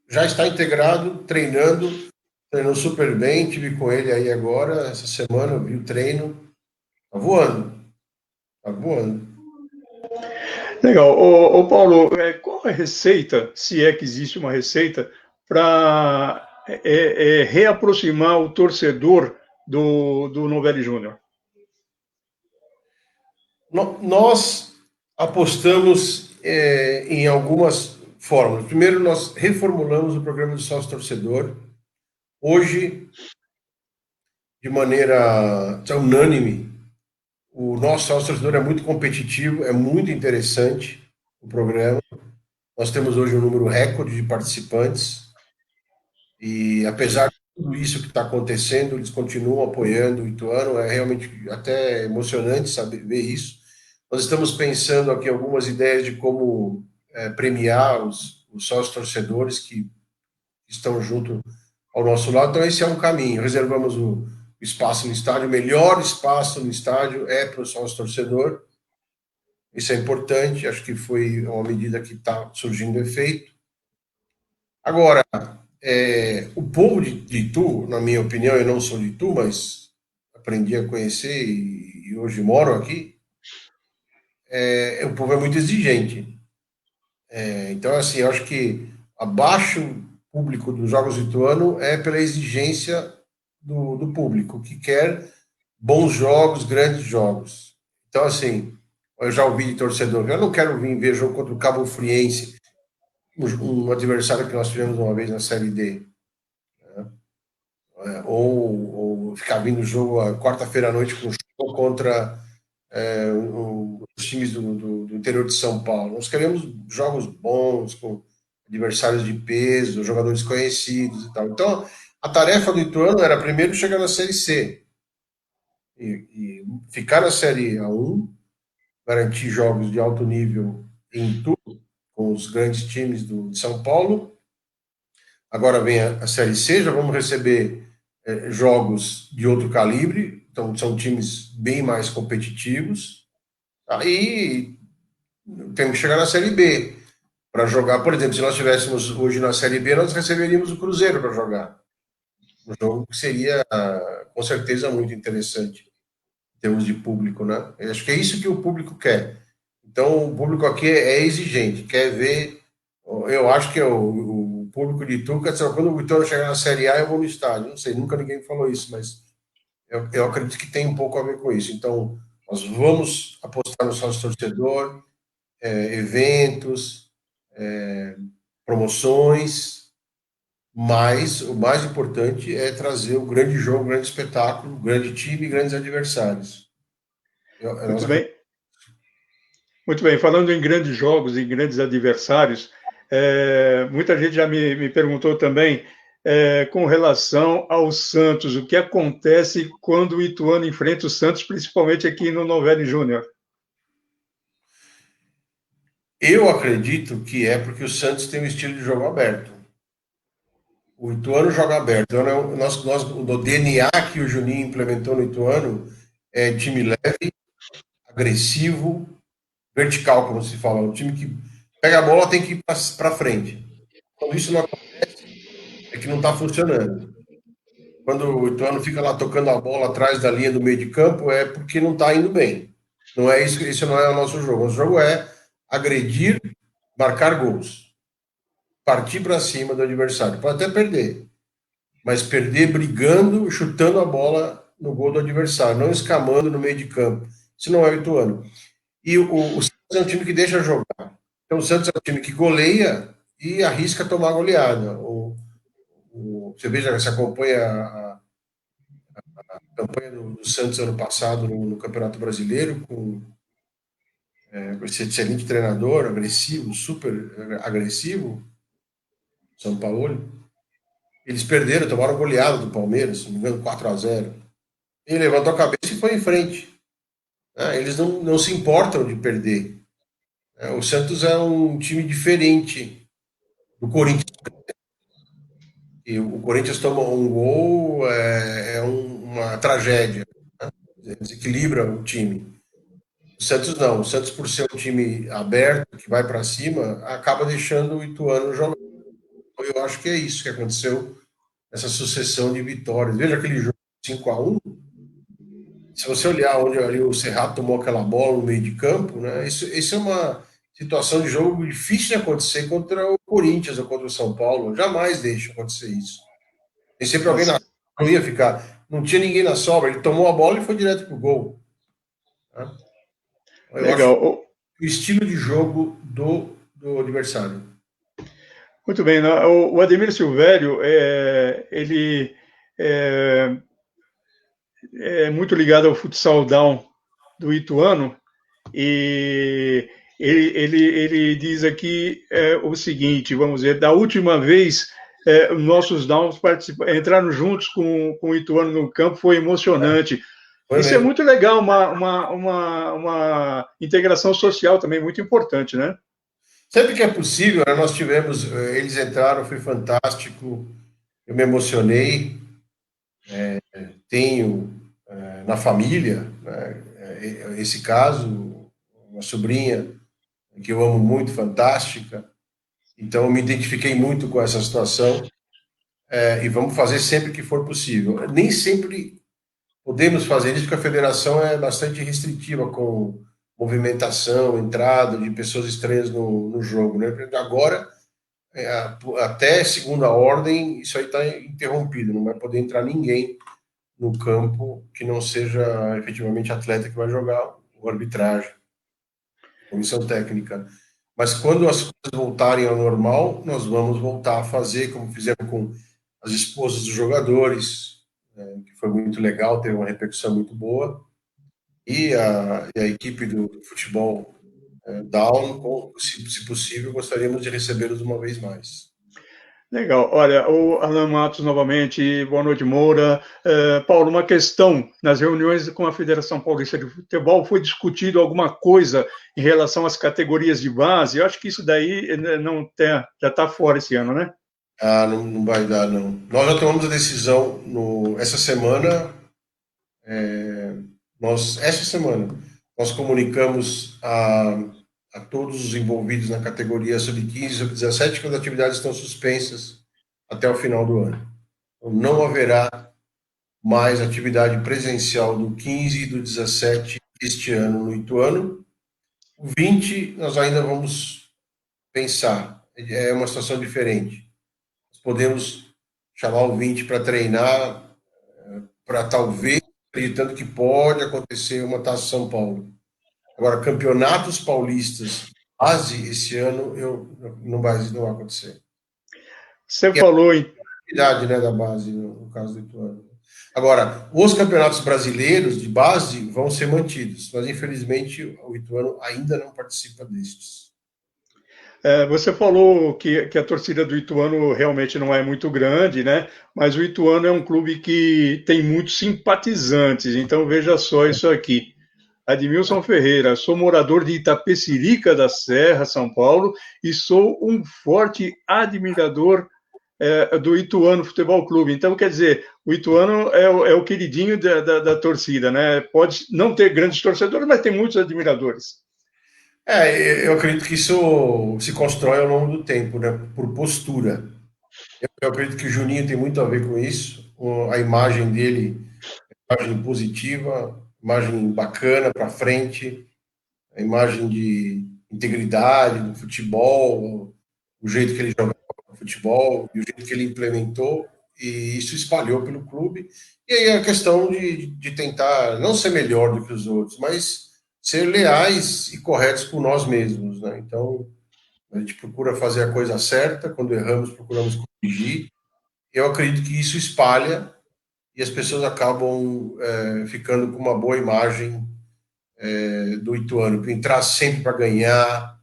S2: Já está integrado, treinou super bem, tive com ele aí agora, essa semana, eu vi o treino, tá voando, tá voando.
S1: Legal. Ô Paulo, qual a receita, se é que existe uma receita, para reaproximar o torcedor do Novelli Júnior?
S2: Nós apostamos em algumas fórmulas. Primeiro, nós reformulamos o programa do sócio-torcedor. Hoje, de maneira unânime, o nosso sócio-torcedor é muito competitivo, é muito interessante o programa. Nós temos hoje um número recorde de participantes e, apesar de tudo isso que está acontecendo, eles continuam apoiando o Ituano. É realmente até emocionante saber ver isso. Nós estamos pensando aqui algumas ideias de como premiar os sócios torcedores que estão junto ao nosso lado. Então, esse é um caminho. Reservamos o espaço no estádio, o melhor espaço no estádio é para o sócio torcedor. Isso é importante, acho que foi uma medida que está surgindo efeito. Agora, o povo de Itu, na minha opinião, eu não sou de Itu, mas aprendi a conhecer e hoje moro aqui, o povo é muito exigente. Então, assim, eu acho que abaixo público dos Jogos de Ituano é pela exigência do público, que quer bons jogos, grandes jogos. Então, assim, eu já ouvi de torcedor, eu não quero vir ver jogo contra o Cabo Friense, um adversário que nós tivemos uma vez na Série D. Né? Ou ficar vindo jogo quarta-feira à noite com jogo contra os times do interior de São Paulo. Nós queremos jogos bons, com adversários de peso, jogadores conhecidos e tal. Então, a tarefa do Ituano era primeiro chegar na Série C e ficar na Série A1, garantir jogos de alto nível em tudo, com os grandes times de São Paulo. Agora vem a Série C, já vamos receber jogos de outro calibre, então são times bem mais competitivos. Aí temos que chegar na Série B para jogar. Por exemplo, se nós estivéssemos hoje na Série B, nós receberíamos o Cruzeiro para jogar. Um jogo que seria, com certeza, muito interessante em termos de público, né? Eu acho que é isso que o público quer. Então, o público aqui é exigente, quer ver. Eu acho que o público de Ituca, quando o Vitória chegar na Série A, eu vou no estádio. Não sei, nunca ninguém falou isso, mas eu acredito que tem um pouco a ver com isso. Então, nós vamos apostar no sócio torcedor, eventos, promoções, mas o mais importante é trazer o grande jogo, o grande espetáculo, o grande time e grandes adversários.
S1: Muito bem. Muito bem. Falando em grandes jogos, em grandes adversários, muita gente já me perguntou também com relação ao Santos, o que acontece quando o Ituano enfrenta o Santos, principalmente aqui no Novelli Júnior?
S2: Eu acredito que é porque o Santos tem um estilo de jogo aberto. O Ituano joga aberto. Então, o DNA que o Juninho implementou no Ituano é time leve, agressivo, vertical, como se fala. Um time que pega a bola tem que ir para frente. Quando isso não acontece, é que não está funcionando. Quando o Ituano fica lá tocando a bola atrás da linha do meio de campo, é porque não está indo bem. Não é isso, esse não é o nosso jogo. O nosso jogo é agredir, marcar gols, partir para cima do adversário. Pode até perder, mas perder brigando, chutando a bola no gol do adversário, não escamando no meio de campo. Isso não é o Ituano. E o Santos é um time que deixa jogar. Então o Santos é um time que goleia e arrisca tomar goleada. Você veja, você acompanha a campanha do Santos ano passado no Campeonato Brasileiro, com esse excelente treinador, agressivo, super agressivo, São Paulo. Eles perderam, tomaram goleada do Palmeiras, se não me engano, 4-0. Ele levantou a cabeça e foi em frente. Eles não se importam de perder. O Santos é um time diferente do Corinthians. E o Corinthians toma um gol, uma tragédia. Desequilibra o time. O Santos não. O Santos, por ser um time aberto, que vai para cima, acaba deixando o Ituano jogar. Eu acho que é isso que aconteceu, essa sucessão de vitórias. Veja aquele jogo 5-1. Se você olhar onde ali o Serrato tomou aquela bola no meio de campo, né, isso é uma situação de jogo difícil de acontecer contra o Corinthians ou contra o São Paulo. Jamais deixa acontecer isso. Tem sempre alguém na não ia ficar. Não tinha ninguém na sobra. Ele tomou a bola e foi direto pro gol. Né? Eu acho
S1: Legal.
S2: o estilo de jogo do adversário.
S1: Muito bem. O Ademir Silvério, ele é muito ligado ao futsal down do Ituano, e ele diz aqui o seguinte, vamos dizer, da última vez nossos downs entraram juntos com o Ituano no campo, foi emocionante.
S2: Foi
S1: Isso é
S2: mesmo.
S1: muito legal, uma integração social também muito importante, né?
S2: Sempre que é possível, né, nós tivemos, eles entraram, foi fantástico, eu me emocionei, tenho na família, né, esse caso, uma sobrinha que eu amo muito, fantástica, então eu me identifiquei muito com essa situação, e vamos fazer sempre que for possível. Nem sempre podemos fazer isso, porque a federação é bastante restritiva com movimentação, entrada de pessoas estranhas no jogo. Né? Agora, até segunda ordem, isso aí está interrompido, não vai poder entrar ninguém no campo que não seja efetivamente atleta que vai jogar, o arbitragem, comissão técnica. Mas quando as coisas voltarem ao normal, nós vamos voltar a fazer, como fizemos com as esposas dos jogadores, que foi muito legal, teve uma repercussão muito boa. E a equipe do futebol Down, se possível, gostaríamos de recebê-los uma vez mais.
S1: Legal. Olha, o Alan Matos novamente, boa noite, Moura. Paulo, uma questão, nas reuniões com a Federação Paulista de Futebol, foi discutido alguma coisa em relação às categorias de base? Eu acho que isso daí não tem, já está fora esse ano, né?
S2: Não vai dar, não. Nós já tomamos a decisão essa semana, essa semana, nós comunicamos a todos os envolvidos na categoria sub-15 e sub-17 que as atividades estão suspensas até o final do ano. Então, não haverá mais atividade presencial do 15 e do 17 este ano no Ituano. O 20 nós ainda vamos pensar, é uma situação diferente. Nós podemos chamar o 20 para treinar, para talvez, acreditando que pode acontecer uma Taça São Paulo. Agora, campeonatos paulistas, base, esse ano, não vai acontecer.
S1: Você falou em...
S2: Idade, né, da base, no caso do Ituano. Agora, os campeonatos brasileiros de base vão ser mantidos, mas infelizmente o Ituano ainda não participa destes.
S1: Você falou que a torcida do Ituano realmente não é muito grande, né? Mas o Ituano é um clube que tem muitos simpatizantes, então veja só isso aqui. Admilson Ferreira, sou morador de Itapecerica da Serra, São Paulo, e sou um forte admirador do Ituano Futebol Clube. Então, quer dizer, o Ituano é o queridinho da torcida, né? Pode não ter grandes torcedores, mas tem muitos admiradores.
S2: Eu acredito que isso se constrói ao longo do tempo, né? Por postura. Eu acredito que o Juninho tem muito a ver com isso. A imagem dele, imagem positiva, imagem bacana para frente, a imagem de integridade do futebol, o jeito que ele jogava futebol e o jeito que ele implementou, e isso espalhou pelo clube. E aí a questão de tentar não ser melhor do que os outros, mas ser leais e corretos por nós mesmos, né? Então, a gente procura fazer a coisa certa, quando erramos, procuramos corrigir. Eu acredito que isso espalha e as pessoas acabam ficando com uma boa imagem do Ituano, entrar sempre para ganhar,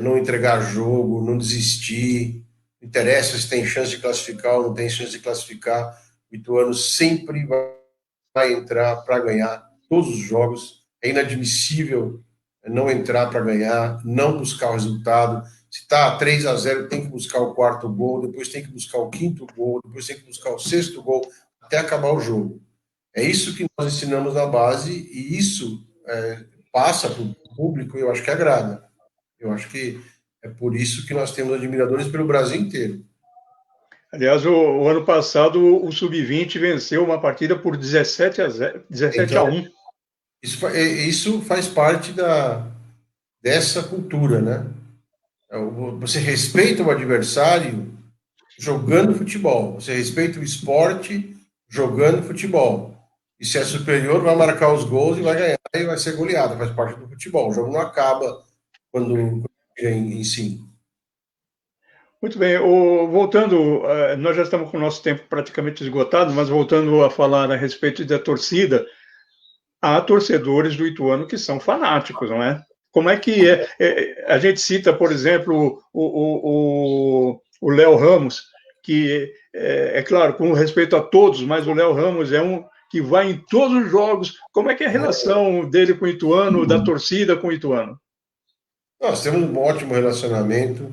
S2: não entregar jogo, não desistir, não interessa se tem chance de classificar ou não tem chance de classificar, o Ituano sempre vai entrar para ganhar todos os jogos, é inadmissível não entrar para ganhar, não buscar o resultado. Se está 3-0, tem que buscar o quarto gol, depois tem que buscar o quinto gol, depois tem que buscar o sexto gol, até acabar o jogo. É isso que nós ensinamos na base e isso passa para o público e eu acho que agrada. Eu acho que é por isso que nós temos admiradores pelo Brasil inteiro.
S1: Aliás, o ano passado o Sub-20 venceu uma partida por 17-1.
S2: Isso faz parte dessa cultura, né? Você respeita o adversário jogando futebol. Você respeita o esporte jogando futebol. E se é superior, vai marcar os gols e vai ganhar e vai ser goleado. Faz parte do futebol. O jogo não acaba quando em si.
S1: Muito bem, voltando, nós já estamos com o nosso tempo praticamente esgotado, mas voltando a falar a respeito da torcida, há torcedores do Ituano que são fanáticos, não é? Como é que a gente cita, por exemplo, o Léo Ramos, que é claro, com respeito a todos, mas o Léo Ramos é um que vai em todos os jogos. Como é que é a relação dele com o Ituano, da torcida com o Ituano?
S2: Nós temos um ótimo relacionamento,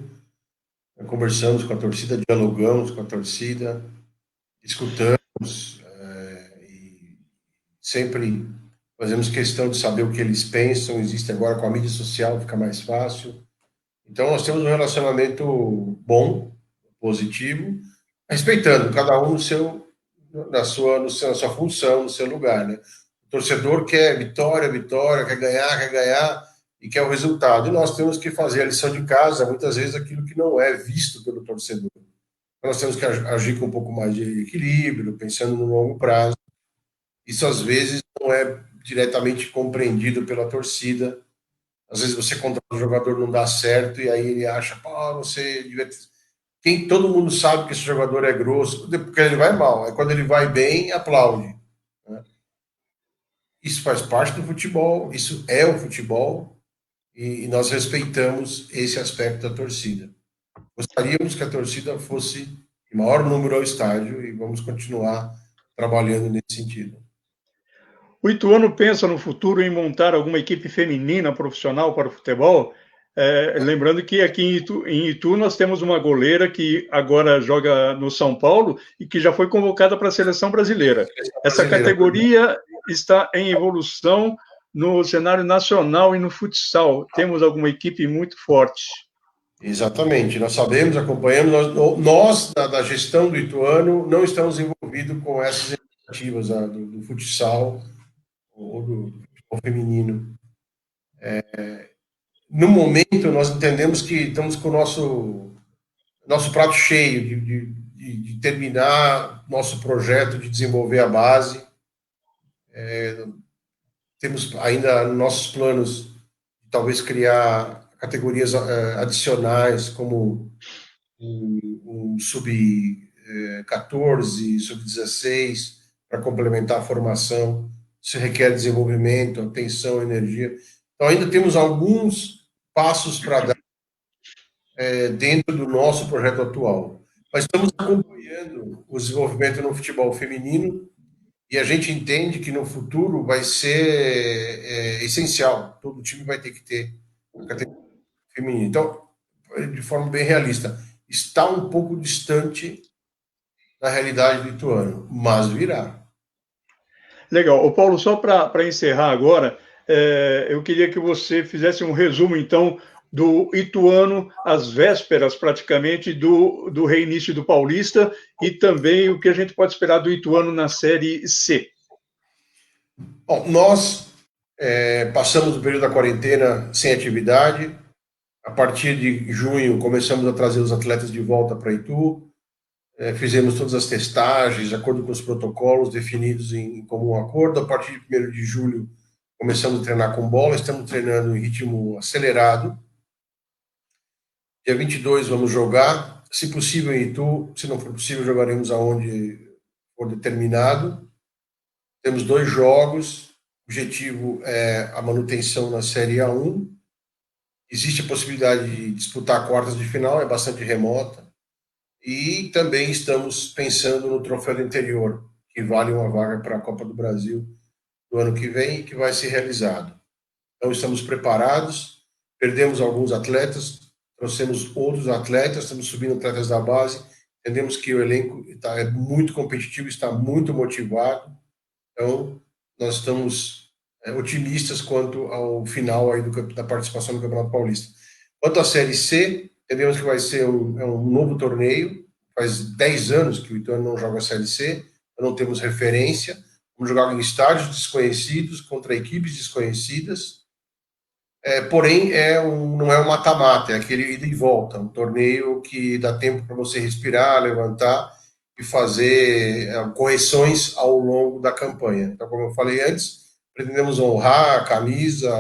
S2: conversamos com a torcida, dialogamos com a torcida, escutamos e sempre fazemos questão de saber o que eles pensam. Existe agora com a mídia social, fica mais fácil. Então, nós temos um relacionamento bom, positivo, respeitando cada um na sua função, no seu lugar, né? O torcedor quer vitória, quer ganhar e quer o resultado. E nós temos que fazer a lição de casa, muitas vezes, aquilo que não é visto pelo torcedor. Então, nós temos que agir com um pouco mais de equilíbrio, pensando no longo prazo. Isso, às vezes, não é diretamente compreendido pela torcida. Às vezes você contrata um jogador, não dá certo, e aí ele acha, você devia ter... Todo mundo sabe que esse jogador é grosso, porque ele vai mal. Aí quando ele vai bem, aplaude. Né? Isso faz parte do futebol, isso é o futebol, e nós respeitamos esse aspecto da torcida. Gostaríamos que a torcida fosse em maior número ao estádio, e vamos continuar trabalhando nesse sentido.
S1: O Ituano pensa no futuro em montar alguma equipe feminina profissional para o futebol? Lembrando que aqui em Itu nós temos uma goleira que agora joga no São Paulo e que já foi convocada para a seleção brasileira. Essa categoria está em evolução no cenário nacional e no futsal. Temos alguma equipe muito forte.
S2: Exatamente, nós sabemos, acompanhamos, nós da gestão do Ituano, não estamos envolvidos com essas iniciativas do futsal ou do futebol feminino. No momento, nós entendemos que estamos com o nosso prato cheio de terminar nosso projeto de desenvolver a base. Temos ainda nossos planos de talvez criar categorias adicionais, como um sub-14, sub-16, para complementar a formação. Isso requer desenvolvimento, atenção, energia. Então, ainda temos alguns passos para dar dentro do nosso projeto atual. Mas estamos acompanhando o desenvolvimento no futebol feminino e a gente entende que no futuro vai ser essencial. Todo time vai ter que ter a categoria feminina. Então, de forma bem realista, está um pouco distante da realidade do Ituano, mas virá.
S1: Legal. Ô Paulo, só para encerrar agora, eu queria que você fizesse um resumo, então, do Ituano, às vésperas, praticamente, do reinício do Paulista e também o que a gente pode esperar do Ituano na Série C.
S2: Bom, nós passamos o período da quarentena sem atividade. A partir de junho, começamos a trazer os atletas de volta para Itu. Fizemos todas as testagens, de acordo com os protocolos definidos em comum acordo. A partir de 1º de julho, começamos a treinar com bola. Estamos treinando em ritmo acelerado. Dia 22 vamos jogar, se possível em Itu, se não for possível jogaremos aonde for determinado. Temos 2 jogos, o objetivo é a manutenção na Série A1. Existe a possibilidade de disputar quartas de final, é bastante remota. E também estamos pensando no Troféu do Interior, que vale uma vaga para a Copa do Brasil do ano que vem e que vai ser realizado. Então estamos preparados, perdemos alguns atletas, trouxemos outros atletas, estamos subindo atletas da base, entendemos que o elenco é muito competitivo, está muito motivado, então nós estamos otimistas quanto ao final aí da participação no Campeonato Paulista. Quanto à Série C, entendemos que vai ser um novo torneio, faz 10 anos que o Ituano não joga a Série C, não temos referência, vamos jogar em estádios desconhecidos, contra equipes desconhecidas, porém, não é um mata-mata, é aquele ida e volta, um torneio que dá tempo para você respirar, levantar e fazer correções ao longo da campanha. Então, como eu falei antes, pretendemos honrar a camisa,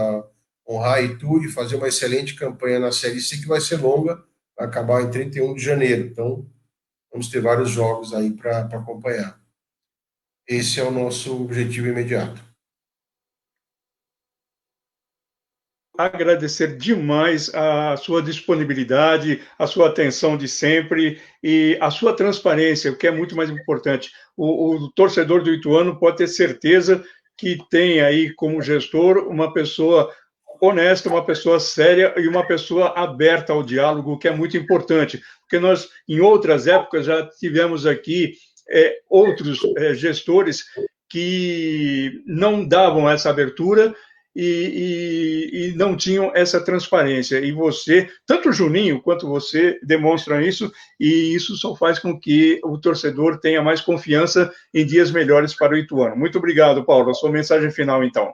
S2: honrar Itu e fazer uma excelente campanha na Série C, que vai ser longa, vai acabar em 31 de janeiro. Então, vamos ter vários jogos aí para acompanhar. Esse é o nosso objetivo imediato.
S1: Agradecer demais a sua disponibilidade, a sua atenção de sempre e a sua transparência, o que é muito mais importante. O torcedor do Ituano pode ter certeza que tem aí como gestor uma pessoa honesta, uma pessoa séria e uma pessoa aberta ao diálogo, o que é muito importante, porque nós, em outras épocas, já tivemos aqui outros gestores que não davam essa abertura e não tinham essa transparência. E você, tanto o Juninho quanto você, demonstram isso, e isso só faz com que o torcedor tenha mais confiança em dias melhores para o Ituano. Muito obrigado, Paulo. A sua mensagem final, então.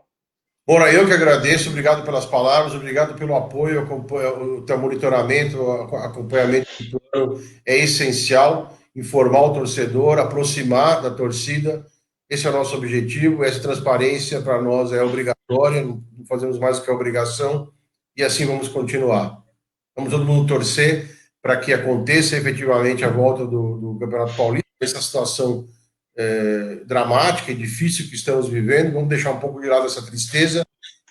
S2: Bora, eu que agradeço, obrigado pelas palavras, obrigado pelo apoio, o teu monitoramento, o acompanhamento do Ituano é essencial, informar o torcedor, aproximar da torcida. Esse é o nosso objetivo, essa transparência para nós é obrigatória, não fazemos mais do que a obrigação, e assim vamos continuar. Vamos todo mundo torcer para que aconteça efetivamente a volta do Campeonato Paulista, essa situação dramática e difícil que estamos vivendo, vamos deixar um pouco de lado essa tristeza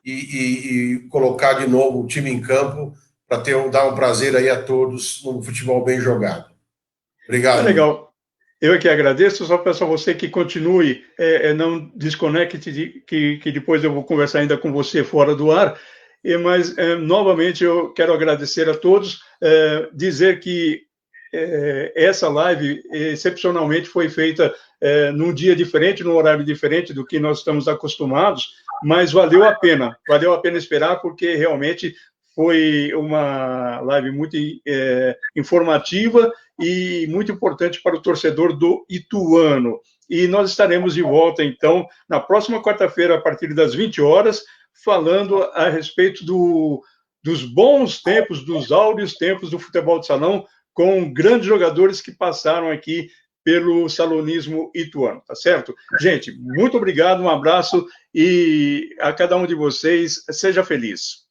S2: e colocar de novo o time em campo para dar um prazer aí a todos no futebol bem jogado. Obrigado.
S1: Legal. Eu é que agradeço, só peço a você que continue, não desconecte, que depois eu vou conversar ainda com você fora do ar, mas novamente eu quero agradecer a todos, dizer que essa live, excepcionalmente, foi feita num dia diferente, num horário diferente do que nós estamos acostumados, mas valeu a pena esperar, porque realmente foi uma live muito informativa e muito importante para o torcedor do Ituano. E nós estaremos de volta, então, na próxima quarta-feira, a partir das 20 horas, falando a respeito dos bons tempos, dos áureos tempos do futebol de salão, com grandes jogadores que passaram aqui pelo salonismo ituano, tá certo? Gente, muito obrigado, um abraço, e a cada um de vocês, seja feliz.